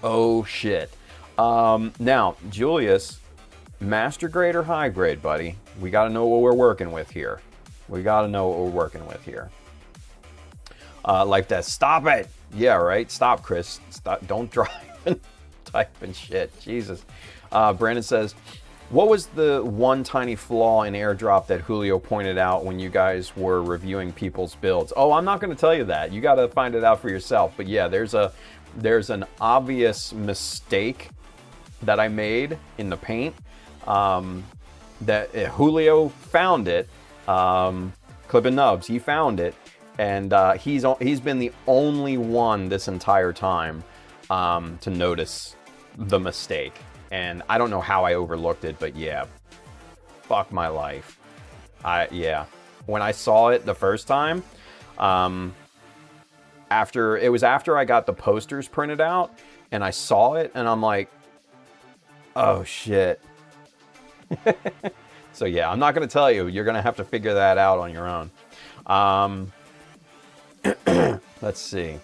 [SPEAKER 1] Oh shit. Now, Julius, master grade or high grade, buddy? We got to know what we're working with here. Life Death, stop it. Yeah, right. Stop, Chris. Stop. Don't drive and type and shit. Jesus. Brandon says, what was the one tiny flaw in airdrop that Julio pointed out when you guys were reviewing people's builds? Oh, I'm not going to tell you that. You got to find it out for yourself. But yeah, there's an obvious mistake that I made in the paint. That Julio found it. Clippin' Nubs, he found it, and he's been the only one this entire time to notice the mistake. And I don't know how I overlooked it, but yeah, fuck my life. When I saw it the first time, after I got the posters printed out, and I saw it, and I'm like, oh shit. So yeah, I'm not going to tell you. You're going to have to figure that out on your own. Let's see.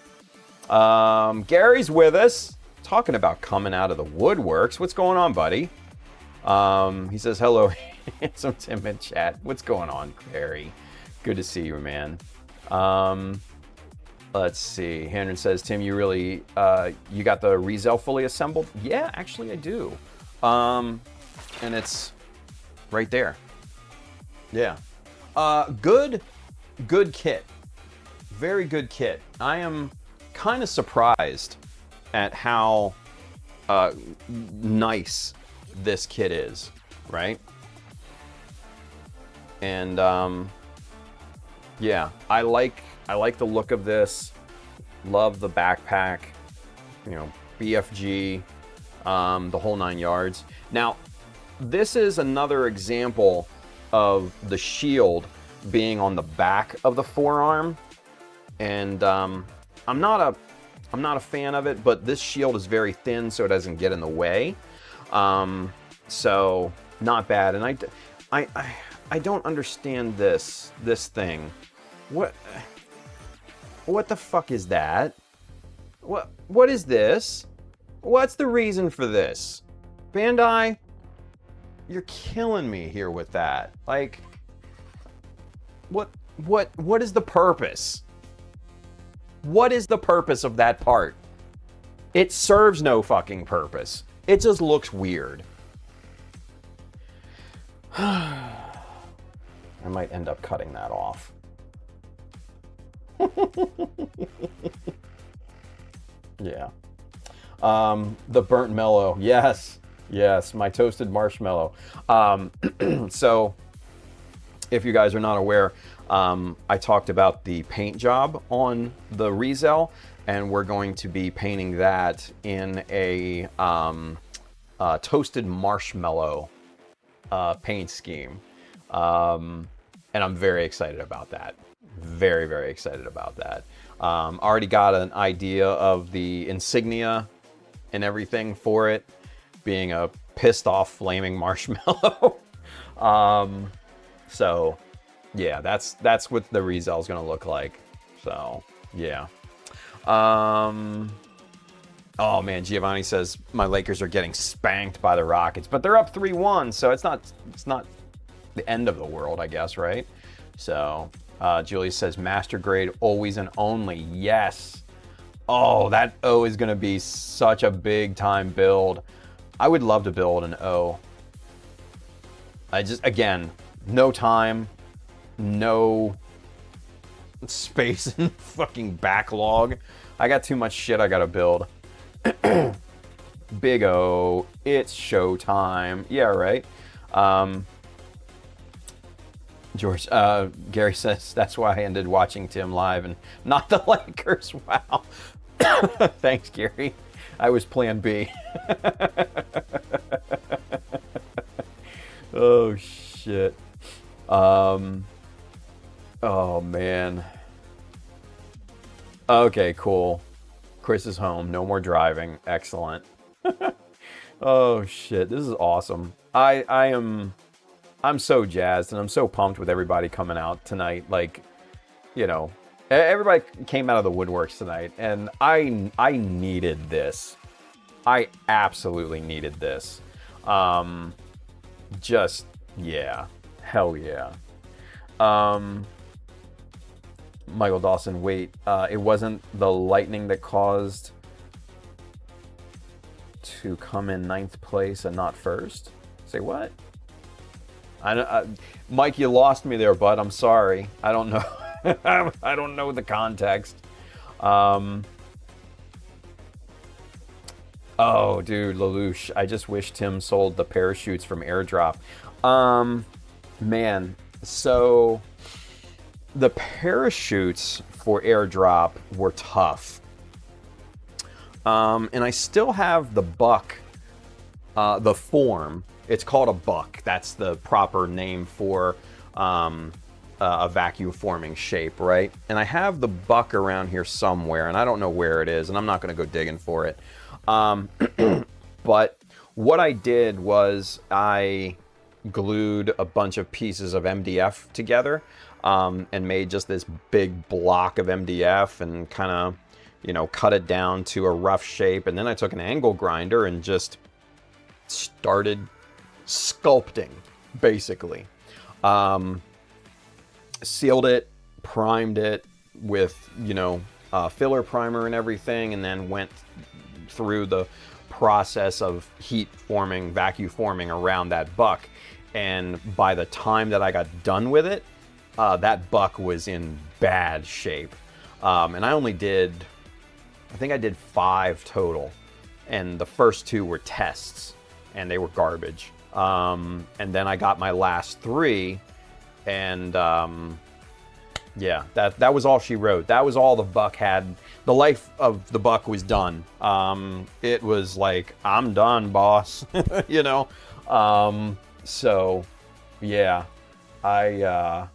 [SPEAKER 1] Gary's with us, talking about coming out of the woodworks. What's going on, buddy? He says, hello, handsome Tim in chat. What's going on, Gary? Good to see you, man. Let's see. Henry says, Tim, you really, you got the Rizel fully assembled? Yeah, actually I do. And it's right there. Yeah. Good kit. Very good kit. I am kind of surprised at how nice this kit is, right? And yeah, I like the look of this. Love the backpack, BFG, the whole 9 yards. Now, this is another example of the shield being on the back of the forearm, and I'm not a fan of it, but this shield is very thin, so it doesn't get in the way. So not bad. And I don't understand this thing. What the fuck is that? What is this? What's the reason for this? Bandai, you're killing me here with that. Like, what is the purpose? What is the purpose of that part? It serves no fucking purpose. It just looks weird. I might end up cutting that off. Yeah. The burnt mellow. Yes, my toasted marshmallow. So, if you guys are not aware, I talked about the paint job on the Rizel, and we're going to be painting that in a toasted marshmallow paint scheme. And I'm very excited about that. Very, very excited about that. Already got an idea of the insignia and everything for it, being a pissed off flaming marshmallow. So yeah, that's what the Rizel is going to look like. So yeah. Oh man, Giovanni says my Lakers are getting spanked by the Rockets, but they're up 3-1, so it's not the end of the world, I guess, right? So Julie says, master grade, always and only. Yes. Oh, that O is going to be such a big time build. I would love to build an O. Again, no time, no space and fucking backlog. I got too much shit I got to build. Big O, it's showtime. Yeah, right. George, Gary says, that's why I ended watching Tim live and not the Lakers. Wow. Thanks, Gary. I was plan B. Oh, shit. Oh, man. Okay, cool. Chris is home. No more driving. Excellent. Oh, shit. This is awesome. I'm so jazzed and I'm so pumped with everybody coming out tonight. Like, you know, everybody came out of the woodworks tonight, and I needed this. I absolutely needed this. Just, yeah. Hell yeah. Michael Dawson, wait, it wasn't the lightning that caused to come in 9th place and not first? Say what? Mike, you lost me there, bud. I'm sorry. I don't know. I don't know the context. Oh, dude, Lelouch. I just wish Tim sold the parachutes from Airdrop. Man, so the parachutes for Airdrop were tough. And I still have the buck, the form. It's called a buck. That's the proper name for a vacuum forming shape, right? And I have the buck around here somewhere, and I don't know where it is, and I'm not going to go digging for it. But what I did was I glued a bunch of pieces of MDF together and made just this big block of MDF and kind of, you know, cut it down to a rough shape. And then I took an angle grinder and just started sculpting, basically. Sealed it, primed it with, you know, filler primer and everything, and then went through the process of heat forming, vacuum forming around that buck. And by the time that I got done with it, that buck was in bad shape. And I only did, I think I did 5 total. And the first 2 were tests, and they were garbage. And then I got my last 3, and yeah, that was all she wrote. That was all the buck had. The life of the buck was done. It was like, I'm done, boss. You know? So yeah, I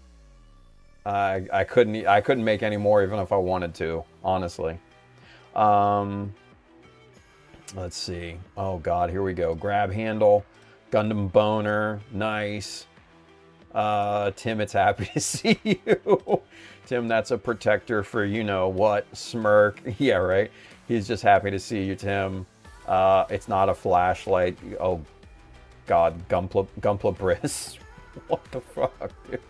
[SPEAKER 1] couldn't make any more even if I wanted to, honestly. Let's see. Oh God, here we go. Grab handle, Gundam boner, nice. Tim, it's happy to see you. Tim, that's a protector for you know what, smirk. Yeah, right. He's just happy to see you, Tim. It's not a flashlight. Oh God, Gumpla Briss. What the fuck, dude?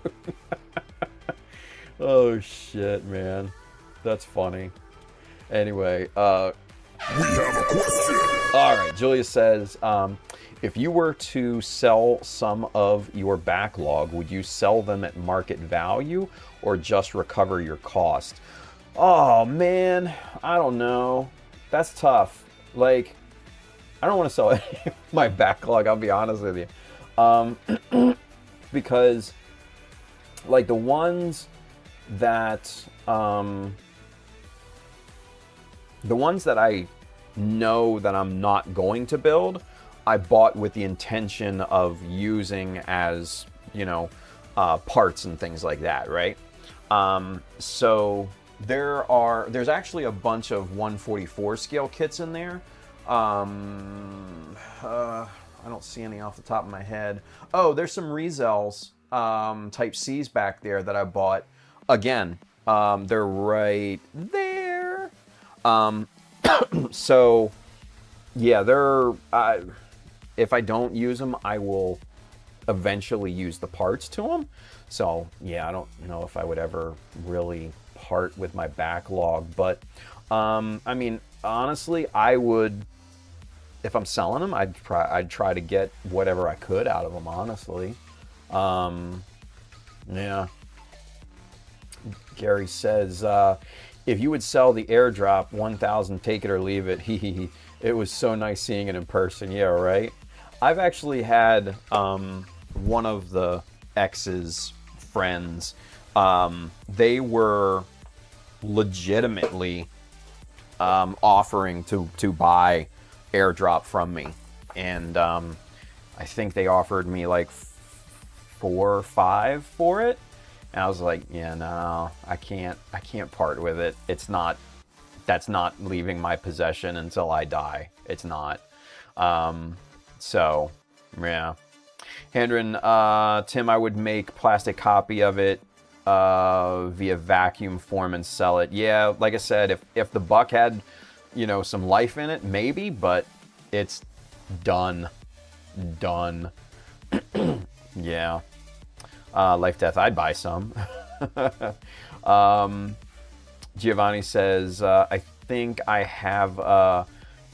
[SPEAKER 1] Oh shit, man. That's funny. Anyway, we have a question. All right, Julia says, if you were to sell some of your backlog, would you sell them at market value or just recover your cost? Oh man, I don't know. That's tough. Like, I don't want to sell any of my backlog, I'll be honest with you. Because, like, the ones that I know that I'm not going to build, I bought with the intention of using as, you know, parts and things like that, right? So there's actually a bunch of 144 scale kits in there. I don't see any off the top of my head. Oh, there's some Rezels type C's back there that I bought. Again, they're right there. So yeah, they're if I don't use them, I will eventually use the parts to them. So yeah, I don't know if I would ever really part with my backlog, but I mean, honestly, I would, if I'm selling them, I'd try to get whatever I could out of them, honestly. Yeah. Gary says, if you would sell the airdrop 1,000, take it or leave it. It was so nice seeing it in person. Yeah, right. I've actually had one of the ex's friends. They were legitimately offering to buy airdrop from me, and I think they offered me like 4 or 5 for it. And I was like, yeah, no, I can't part with it. That's not leaving my possession until I die. It's not. So, yeah. Hendren, Tim, I would make plastic copy of it via vacuum form and sell it. Yeah, like I said, if the buck had, some life in it, maybe, but it's done. Yeah. Life Death, I'd buy some. Giovanni says, I think I have a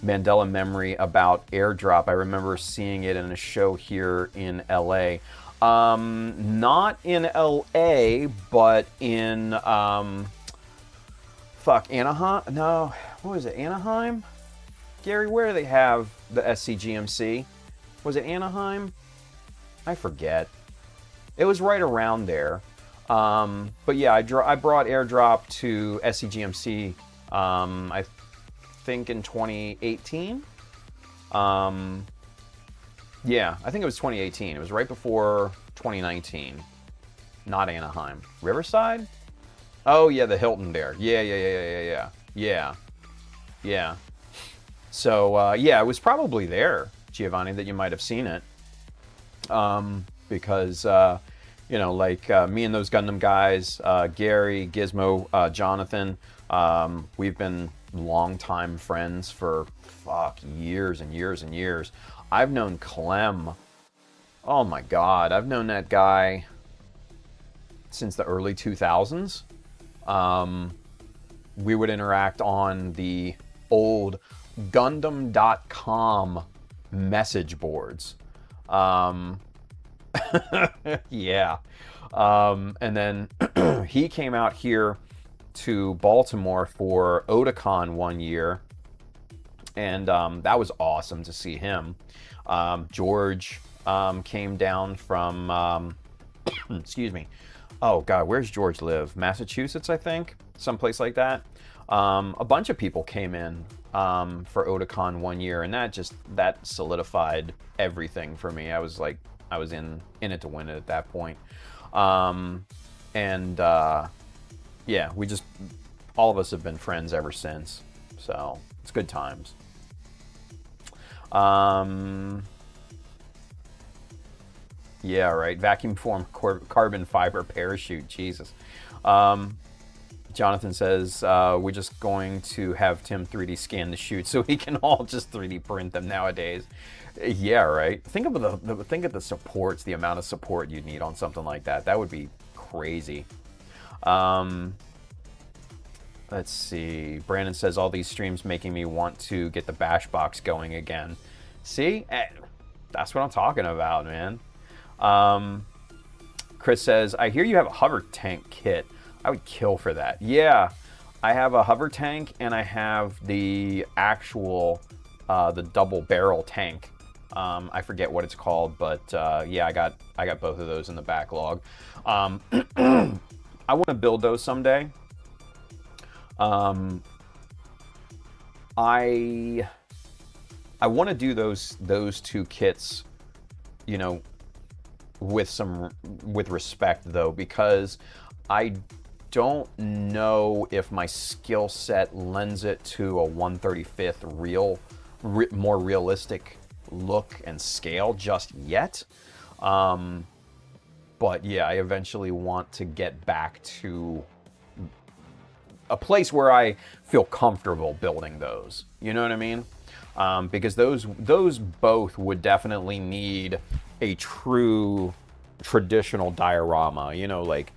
[SPEAKER 1] Mandela memory about airdrop. I remember seeing it in a show here in LA. Not in LA, but in Anaheim? No, what was it? Anaheim? Gary, where do they have the SCGMC? Was it Anaheim? I forget. It was right around there. But yeah, I brought airdrop to SCGMC, I think in 2018. Yeah, I think it was 2018. It was right before 2019. Not Anaheim. Riverside? Oh yeah, the Hilton there. Yeah. So yeah, it was probably there, Giovanni, that you might have seen it. Because me and those Gundam guys, Gary, Gizmo, Jonathan, we've been longtime friends for years and years and years. I've known Clem. Oh my God, I've known that guy since the early 2000s. We would interact on the old Gundam.com message boards. Yeah. And then he came out here to Baltimore for Otakon one year. And that was awesome to see him. George came down from, excuse me. Oh, God, where's George live? Massachusetts, I think? Someplace like that. A bunch of people came in for Otakon one year, and that solidified everything for me. I was in it to win it at that point. Yeah, all of us have been friends ever since. So it's good times. Yeah, right. Vacuum form carbon fiber parachute. Jesus. Jonathan says, we're just going to have Tim 3D scan the chute so he can all just 3D print them nowadays. Yeah, right. Think of the supports, the amount of support you'd need on something like that. That would be crazy. Let's see. Brandon says, all these streams making me want to get the bash box going again. See? That's what I'm talking about, man. Chris says, I hear you have a hover tank kit. I would kill for that. Yeah, I have a hover tank and I have the actual, the double barrel tank. I forget what it's called, but yeah, I got both of those in the backlog. I want to build those someday. I want to do those two kits, with respect though, because I don't know if my skill set lends it to a 1/35th more realistic look and scale just yet. But yeah, I eventually want to get back to a place where I feel comfortable building those. You know what I mean? because those both would definitely need a true traditional diorama, you know, like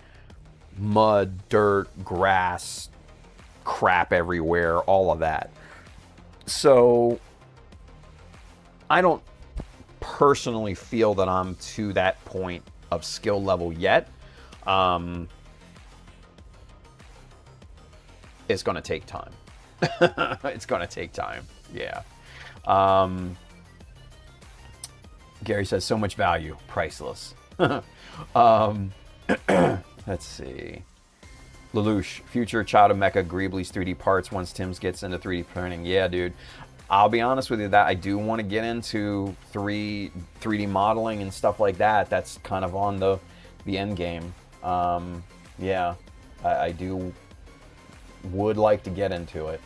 [SPEAKER 1] mud, dirt, grass, crap everywhere, all of that. So I don't personally feel that I'm to that point of skill level yet. It's going to take time. It's going to take time. Yeah. Gary says, so much value, priceless. Let's see. Lelouch, future child of Mecha, Greebly's 3D parts once Tim's gets into 3D printing. Yeah, dude. I'll be honest with you, that I do want to get into 3D modeling and stuff like that. That's kind of on the end game. Yeah, I would like to get into it.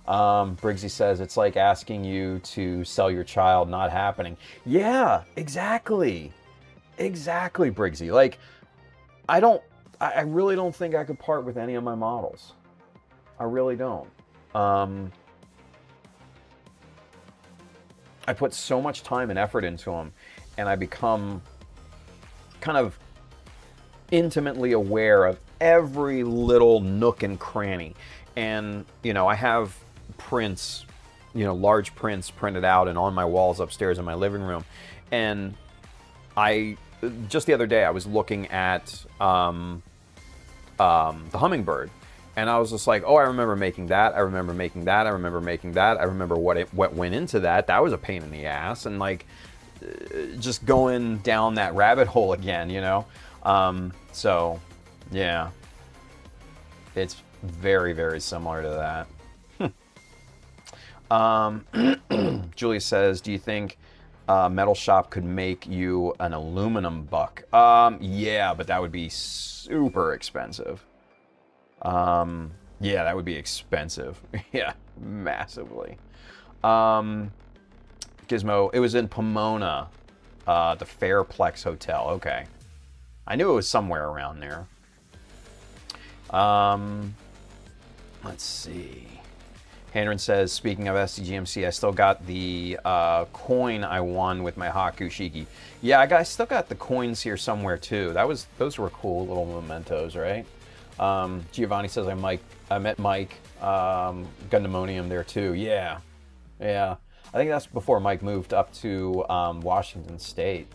[SPEAKER 1] Briggsy says, it's like asking you to sell your child, not happening. Yeah, exactly. Exactly, Briggsy. Like, I really don't think I could part with any of my models. I really don't. I put so much time and effort into them, and I become kind of intimately aware of every little nook and cranny. And, you know, I have prints, you know, large prints printed out and on my walls upstairs in my living room. And just the other day, I was looking at the hummingbird. And I was just like, oh, I remember making that. I remember making that. I remember making that. I remember what went into that. That was a pain in the ass. And like, just going down that rabbit hole again, you know? So, yeah. It's very, very similar to that. Julia says, do you think Metal Shop could make you an aluminum buck? Yeah, but that would be super expensive. Yeah, that would be expensive. Yeah, massively. Gizmo, it was in Pomona, the Fairplex Hotel. Okay. I knew it was somewhere around there. Let's see. Handren says, speaking of SCGMC, I still got the coin I won with my Hyaku Shiki. Yeah, I still got the coins here somewhere too. Those were cool little mementos, right? Giovanni says I met Mike Gundamonium there too. Yeah. I think that's before Mike moved up to Washington State.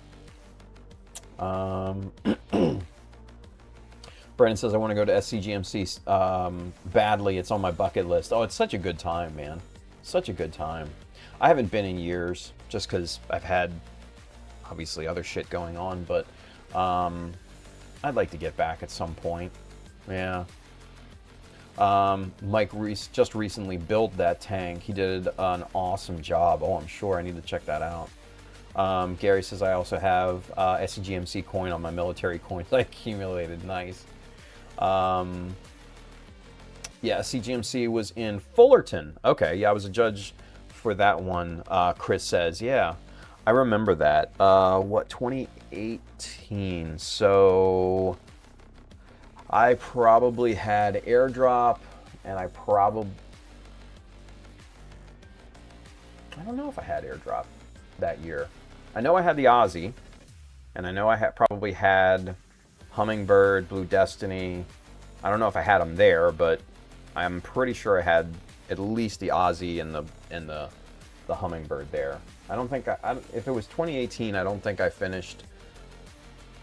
[SPEAKER 1] Brennan says I want to go to SCGMC badly. It's on my bucket list. Oh, it's such a good time, man. Such a good time. I haven't been in years just because I've had obviously other shit going on, but I'd like to get back at some point. Yeah. Mike just recently built that tank. He did an awesome job. Oh, I'm sure. I need to check that out. Gary says I also have SCGMC coin on my military coins I accumulated. Nice. Yeah, SCGMC was in Fullerton. Okay, yeah, I was a judge for that one. Chris says, yeah, I remember that. 2018. So I probably had airdrop, and I don't know if I had airdrop that year. I know I had the Aussie, and I know I probably had Hummingbird, Blue Destiny. I don't know if I had them there, but I'm pretty sure I had at least the Aussie and the Hummingbird there. I don't think if it was 2018, I don't think I finished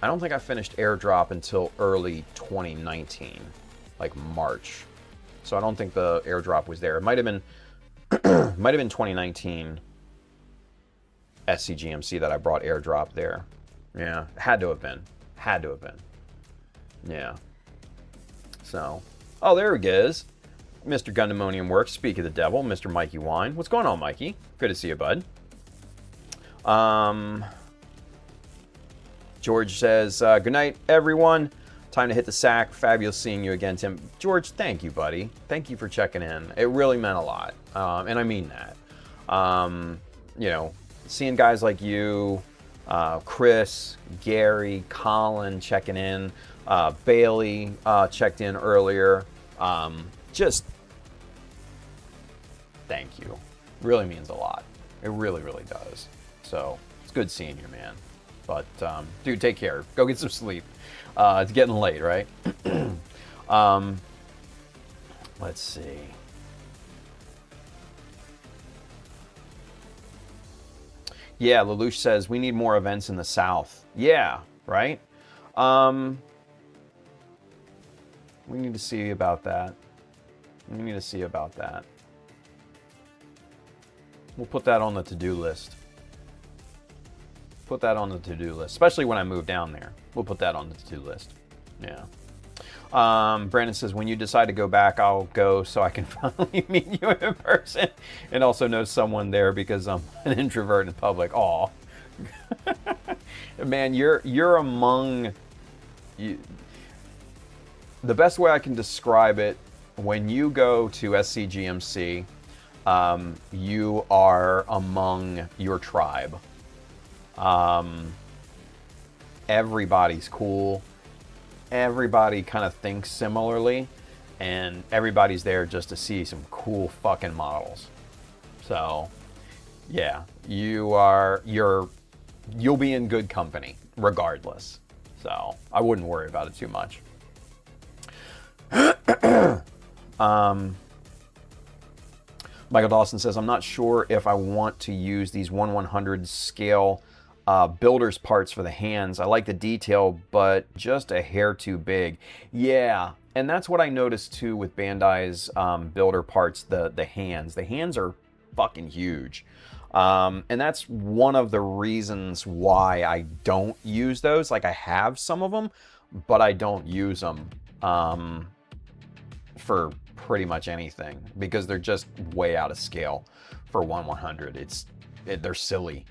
[SPEAKER 1] airdrop until early 2019, like March. So I don't think the airdrop was there. It might have been 2019 SCGMC that I brought airdrop there. Yeah, had to have been. Yeah. So, oh, there he is. Mr. Gundamonium Works, speak of the devil, Mr. Mikey Wine. What's going on, Mikey? Good to see you, bud. George says, good night, everyone. Time to hit the sack. Fabulous seeing you again, Tim. George, thank you, buddy. Thank you for checking in. It really meant a lot. And I mean that. You know, seeing guys like you, Chris, Gary, Colin checking in, Bailey checked in earlier. Just thank you. Really means a lot. It really, really does. So it's good seeing you, man. But dude, take care. Go get some sleep. It's getting late, right? Let's see. Yeah, Lelouch says we need more events in the South. Yeah, right? We need to see about that. We need to see about that. We'll put that on the to-do list. Put that on the to-do list, especially when I move down there. We'll put that on the to-do list. Yeah. Brandon says, when you decide to go back, I'll go so I can finally meet you in person and also know someone there because I'm an introvert in public. Aw. Man, you're among... The best way I can describe it, when you go to SCGMC, you are among your tribe. Everybody's cool. Everybody kind of thinks similarly, and everybody's there just to see some cool fucking models. So, yeah, you'll be in good company regardless. So I wouldn't worry about it too much. Michael Dawson says, I'm not sure if I want to use these 1/100 scale builder's parts for the hands. I like the detail, but just a hair too big. Yeah, and that's what I noticed too with Bandai's builder parts, the hands. The hands are fucking huge. And that's one of the reasons why I don't use those. Like, I have some of them, but I don't use them for pretty much anything because they're just way out of scale for 1/100. They're silly.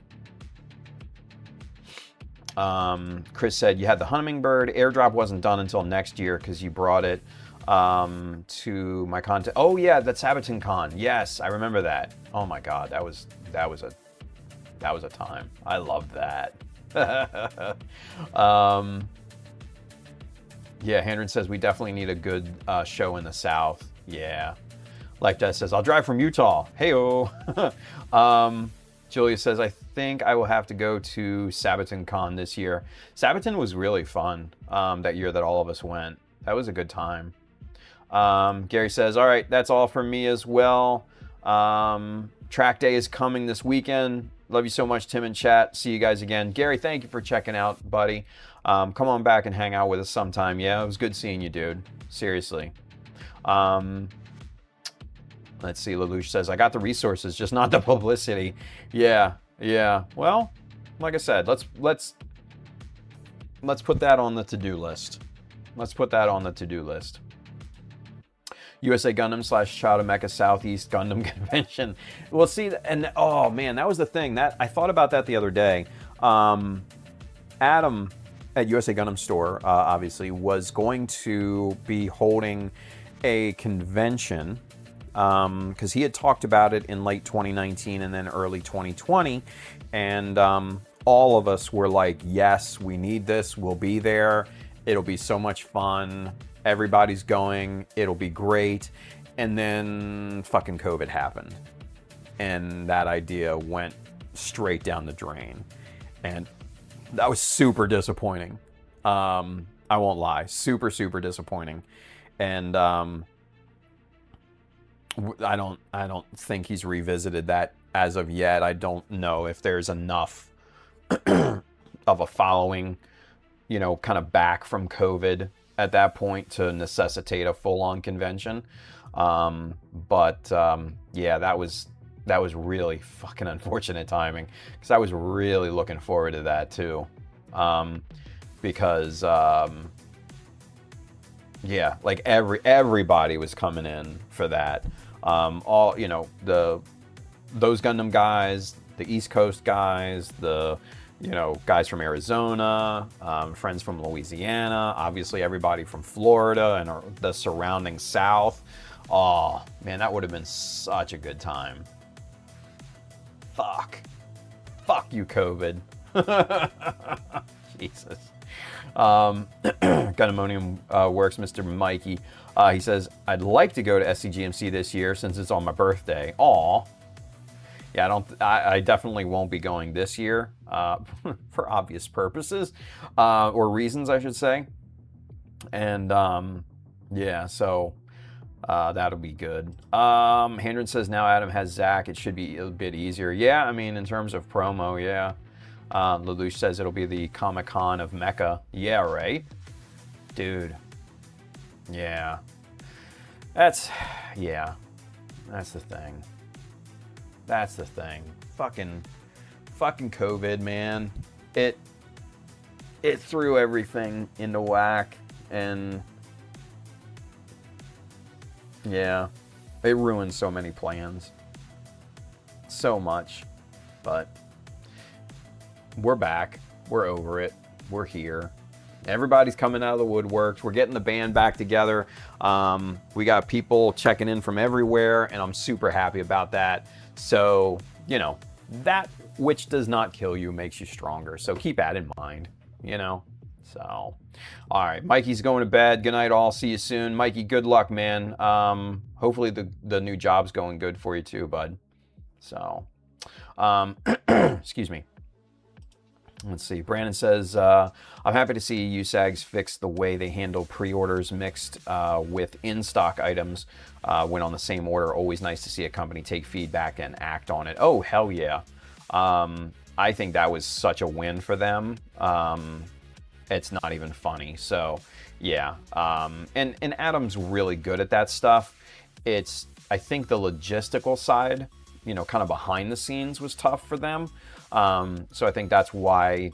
[SPEAKER 1] Chris said, you had the Hummingbird. Airdrop wasn't done until next year because you brought it to my content. Oh yeah, that's Sabaton Con. Yes, I remember that. Oh my god, that was a time. I loved that. Yeah, Hendren says we definitely need a good show in the South. Yeah. Like that says, I'll drive from Utah. Hey-o. Julia says, I think I will have to go to Sabaton Con this year. Sabaton was really fun that year that all of us went. That was a good time. Gary says, all right, that's all from me as well. Track day is coming this weekend. Love you so much, Tim and chat. See you guys again. Gary, thank you for checking out, buddy. Come on back and hang out with us sometime. Yeah, it was good seeing you, dude. Seriously. Let's see, Lelouch says, I got the resources, just not the publicity. Yeah. Well, like I said, let's put that on the to-do list. Let's put that on the to-do list. USA Gundam / Child of Mecha Southeast Gundam Convention. We'll see. And oh man, that was the thing that I thought about that the other day. Adam at USA Gundam Store, obviously, was going to be holding a convention because he had talked about it in late 2019 and then early 2020. And all of us were like, yes, we need this. We'll be there. It'll be so much fun. Everybody's going. It'll be great. And then fucking COVID happened. And that idea went straight down the drain. And that was super disappointing. I won't lie. Super, super disappointing. And I don't think he's revisited that as of yet. I don't know if there's enough of a following, kind of back from COVID at that point to necessitate a full-on convention. But yeah, that was really fucking unfortunate timing because I was really looking forward to that too. Because yeah, like everybody was coming in for that. All those Gundam guys, the East Coast guys, the guys from Arizona, friends from Louisiana, obviously everybody from Florida and the surrounding South. Oh man, that would have been such a good time. Fuck you, COVID. Jesus. Gundamonium Works, Mr. Mikey. He says, I'd like to go to SCGMC this year since it's on my birthday. Aw. Yeah, I definitely won't be going this year, for obvious purposes, or reasons, I should say. And yeah, so that'll be good. Handren says now Adam has Zach. It should be a bit easier. Yeah, I mean, in terms of promo, yeah. Lelouch says it'll be the Comic-Con of Mecha. Yeah, right? Dude. Yeah. That's the thing. That's the thing. Fucking COVID, man. It threw everything into whack, and yeah, it ruined so many plans. So much. But we're back. We're over it. We're here. Everybody's coming out of the woodworks. We're getting the band back together. We got people checking in from everywhere, and I'm super happy about that. So, you know, that which does not kill you makes you stronger. So keep that in mind, you know? So, all right. Mikey's going to bed. Good night, all. See you soon. Mikey, good luck, man. Hopefully the new job's going good for you too, bud. So, excuse me. Let's see. Brandon says, I'm happy to see USAGs fix the way they handle pre-orders mixed with in-stock items when on the same order. Always nice to see a company take feedback and act on it. Oh, hell yeah. I think that was such a win for them. It's not even funny. So, yeah. And Adam's really good at that stuff. I think the logistical side, you know, kind of behind the scenes was tough for them. So I think that's why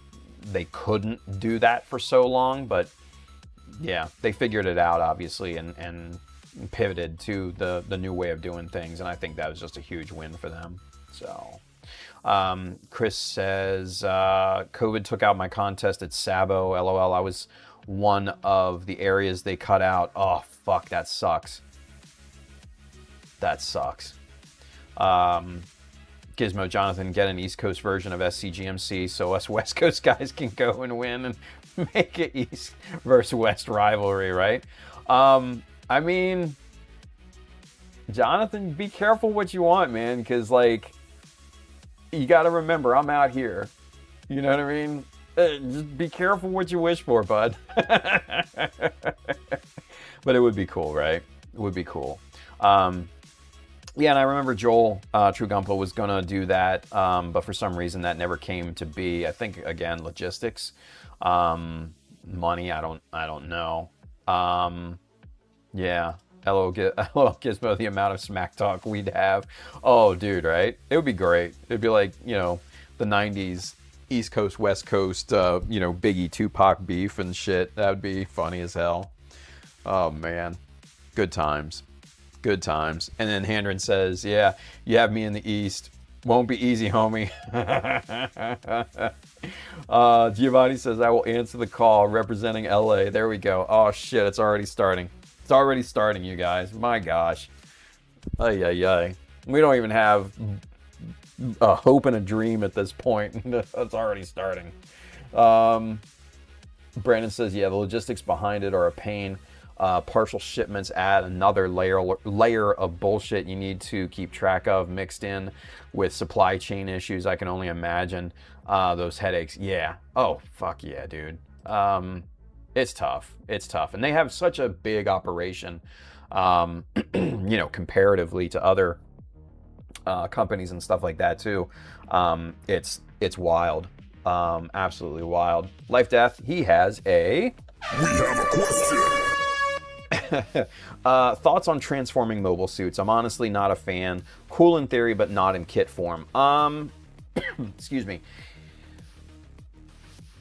[SPEAKER 1] they couldn't do that for so long. But yeah, they figured it out, obviously, and pivoted to the new way of doing things. And I think that was just a huge win for them. So Chris says, COVID took out my contest at Sabo. LOL. I was one of the areas they cut out. Oh, fuck. That sucks. That sucks. Gizmo Jonathan, get an East Coast version of SCGMC so us West Coast guys can go and win and make it East versus West rivalry, right? I mean, Jonathan, be careful what you want, man, because, like, you got to remember, I'm out here. You know what I mean? Just be careful what you wish for, bud. But it would be cool, right? It would be cool. Yeah, and I remember Joel True Gunpla was gonna do that, but for some reason that never came to be. I think again logistics, money. I don't know. Yeah, hello Gizmo. The amount of smack talk we'd have. Oh, dude, right? It would be great. It'd be like, you know, the '90s East Coast West Coast, you know, Biggie Tupac beef and shit. That would be funny as hell. Oh man, good times. Good times. And then Handren says, yeah, you have me in the East. Won't be easy, homie. Giovanni says, I will answer the call representing LA. There we go. Oh, shit. It's already starting. It's already starting, you guys. My gosh. Ay, ay, ay. We don't even have a hope and a dream at this point. It's already starting. Brandon says, yeah, the logistics behind it are a pain. Partial shipments add another layer of bullshit you need to keep track of, mixed in with supply chain issues. I can only imagine those headaches. Yeah. Oh, fuck yeah, dude. It's tough. It's tough. And they have such a big operation, you know, comparatively to other companies and stuff like that too. It's wild. Absolutely wild. Life Death, he has a...
[SPEAKER 2] We have a question.
[SPEAKER 1] Thoughts on transforming mobile suits? I'm honestly not a fan. Cool in theory, but not in kit form. Excuse me.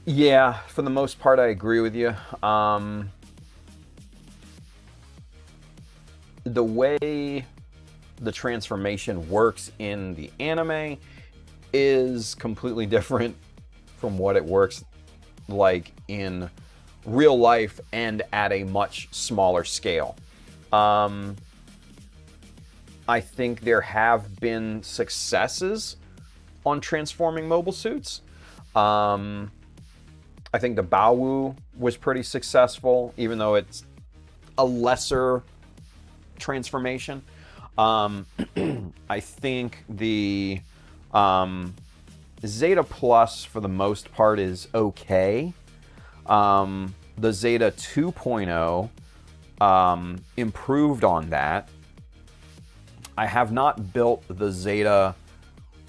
[SPEAKER 1] Yeah, for the most part, I agree with you. The way the transformation works in the anime is completely different from what it works like in real life and at a much smaller scale. I think there have been successes on transforming mobile suits. I think the Baowu was pretty successful, even though it's a lesser transformation. I think the Zeta Plus, for the most part, is okay. The Zeta 2.0 improved on that. I have not built the Zeta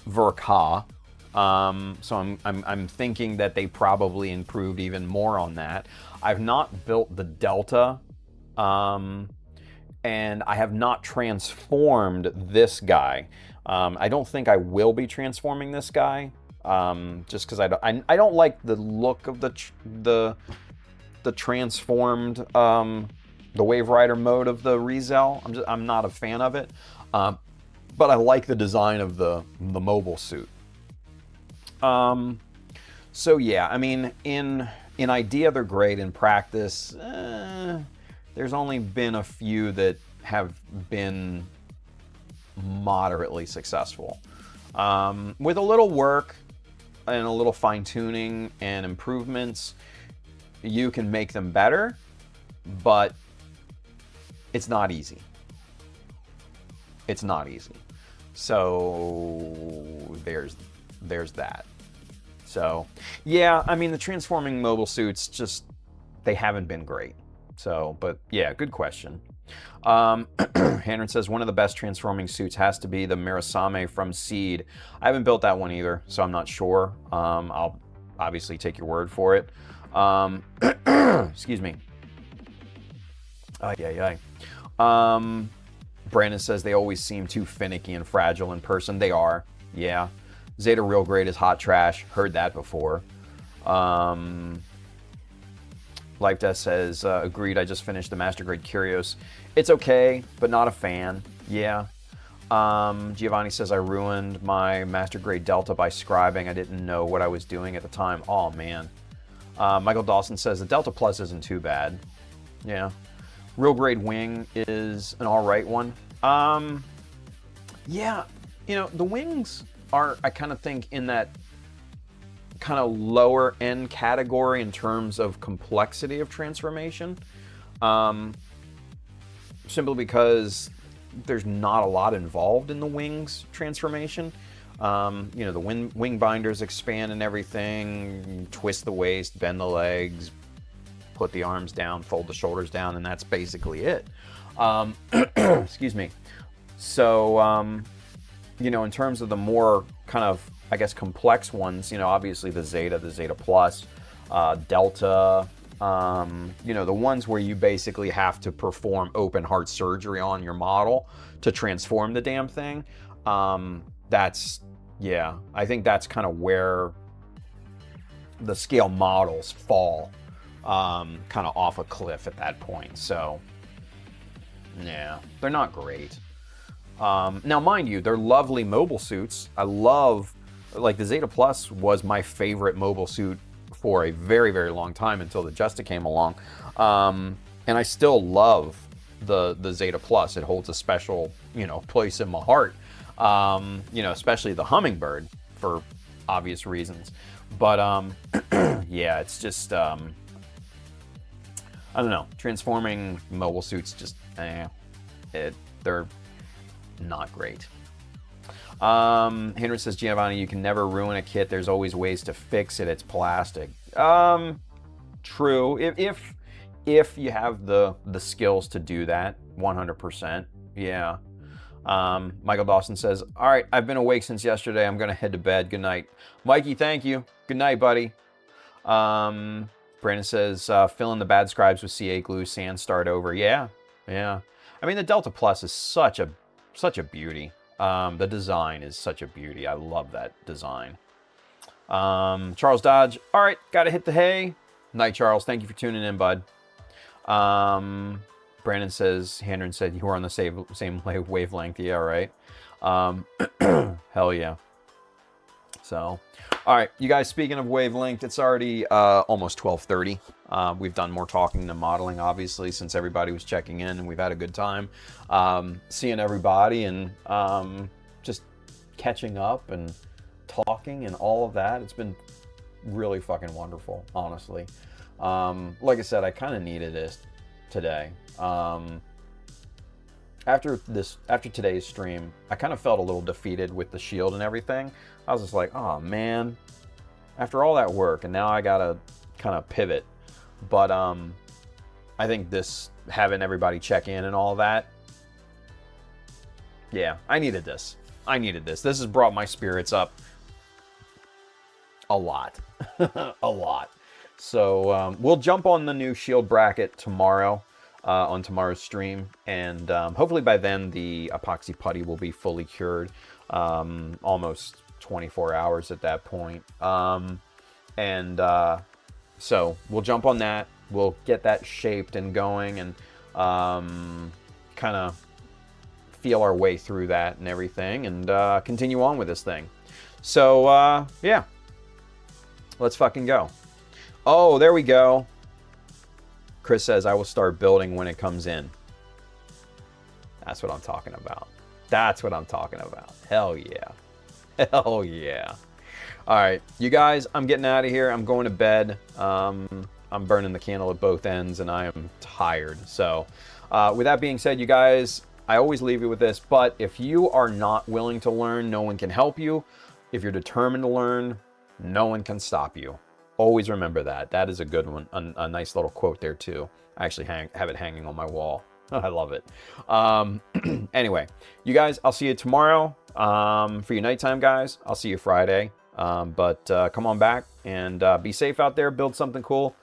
[SPEAKER 1] Verka, so I'm thinking that they probably improved even more on that. I've not built the Delta, and I have not transformed this guy. I don't think I will be transforming this guy, just because I don't like the look of the transformed the Wave Rider mode of the Rizel. I'm not a fan of it, but I like the design of the mobile suit. So yeah, I mean, in idea they're great. In practice, there's only been a few that have been moderately successful. With a little work and a little fine-tuning and improvements, you can make them better, but it's not easy. It's not easy. So there's that. So yeah, I mean, the transforming mobile suits, just, they haven't been great. So, but yeah, good question. Hanron says one of the best transforming suits has to be the Mirasame from Seed. I haven't built that one either, so I'm not sure. I'll obviously take your word for it. Excuse me. Brandon says they always seem too finicky and fragile in person. They are, yeah. Zeta Real Grade is hot trash. Heard that before. Life Death says, agreed, I just finished the Master Grade Curios. It's okay, but not a fan. Yeah. Giovanni says, I ruined my Master Grade Delta by scribing. I didn't know what I was doing at the time. Oh, man. Michael Dawson says, the Delta Plus isn't too bad. Yeah. Real Grade Wing is an alright one. Yeah, you know, the wings are, I kind of think, in that kind of lower end category in terms of complexity of transformation. Simply because there's not a lot involved in the wings transformation. You know, the wing binders expand and everything, twist the waist, bend the legs, put the arms down, fold the shoulders down, and that's basically it. Excuse me. So, you know, in terms of the more kind of, I guess, complex ones, you know, obviously the Zeta Plus, Delta, you know, the ones where you basically have to perform open heart surgery on your model to transform the damn thing. That's, yeah, I think that's kind of where the scale models fall kind of off a cliff at that point. So, yeah, they're not great. Now, mind you, they're lovely mobile suits. I love, like, the Zeta Plus was my favorite mobile suit for a very, very long time until the Justa came along. And I still love the Zeta Plus. It holds a special, you know, place in my heart. You know, especially the Hummingbird for obvious reasons. But, yeah, it's just, I don't know. Transforming mobile suits just, they're not great. Henry says, Giovanni, you can never ruin a kit. There's always ways to fix it. It's plastic. True. If you have the skills to do that, 100%. Yeah. Michael Dawson says, all right, I've been awake since yesterday. I'm going to head to bed. Good night. Mikey, thank you. Good night, buddy. Brandon says, fill in the bad scribes with CA glue, sand, start over. Yeah. Yeah. I mean, the Delta Plus is such a beauty. The design is such a beauty. I love that design. Charles Dodge. All right, got to hit the hay. Night, Charles. Thank you for tuning in, bud. Brandon says, Handren said, you were on the same wavelength. Yeah, right. Hell yeah. So, all right, you guys, speaking of wavelength, it's already almost 12:30. We've done more talking than modeling, obviously, since everybody was checking in, and we've had a good time seeing everybody and just catching up and talking and all of that. It's been really fucking wonderful, honestly. Like I said, I kind of needed this today. after today's stream, I kind of felt a little defeated with the shield and everything. I was just like, oh man, after all that work, and now I gotta kind of pivot. But I think this, having everybody check in and all that, yeah, I needed this. I needed this. This has brought my spirits up a lot. A lot. So we'll jump on the new shield bracket tomorrow, on tomorrow's stream. And hopefully by then the epoxy putty will be fully cured. Almost 24 hours at that point. So we'll jump on that. We'll get that shaped and going, and kind of feel our way through that and everything, and continue on with this thing. So yeah, let's fucking go. Oh, there we go. Chris says, I will start building when it comes in. That's what I'm talking about. That's what I'm talking about. Hell yeah. Hell yeah. All right, you guys, I'm getting out of here. I'm going to bed. I'm burning the candle at both ends, and I am tired. So with that being said, you guys, I always leave you with this, but if you are not willing to learn, no one can help you. If you're determined to learn, no one can stop you. Always remember that. That is a good one. A nice little quote there, too. I actually have it hanging on my wall. I love it. Anyway, you guys, I'll see you tomorrow. For your nighttime, guys, I'll see you Friday. But come on back and be safe out there. Build something cool.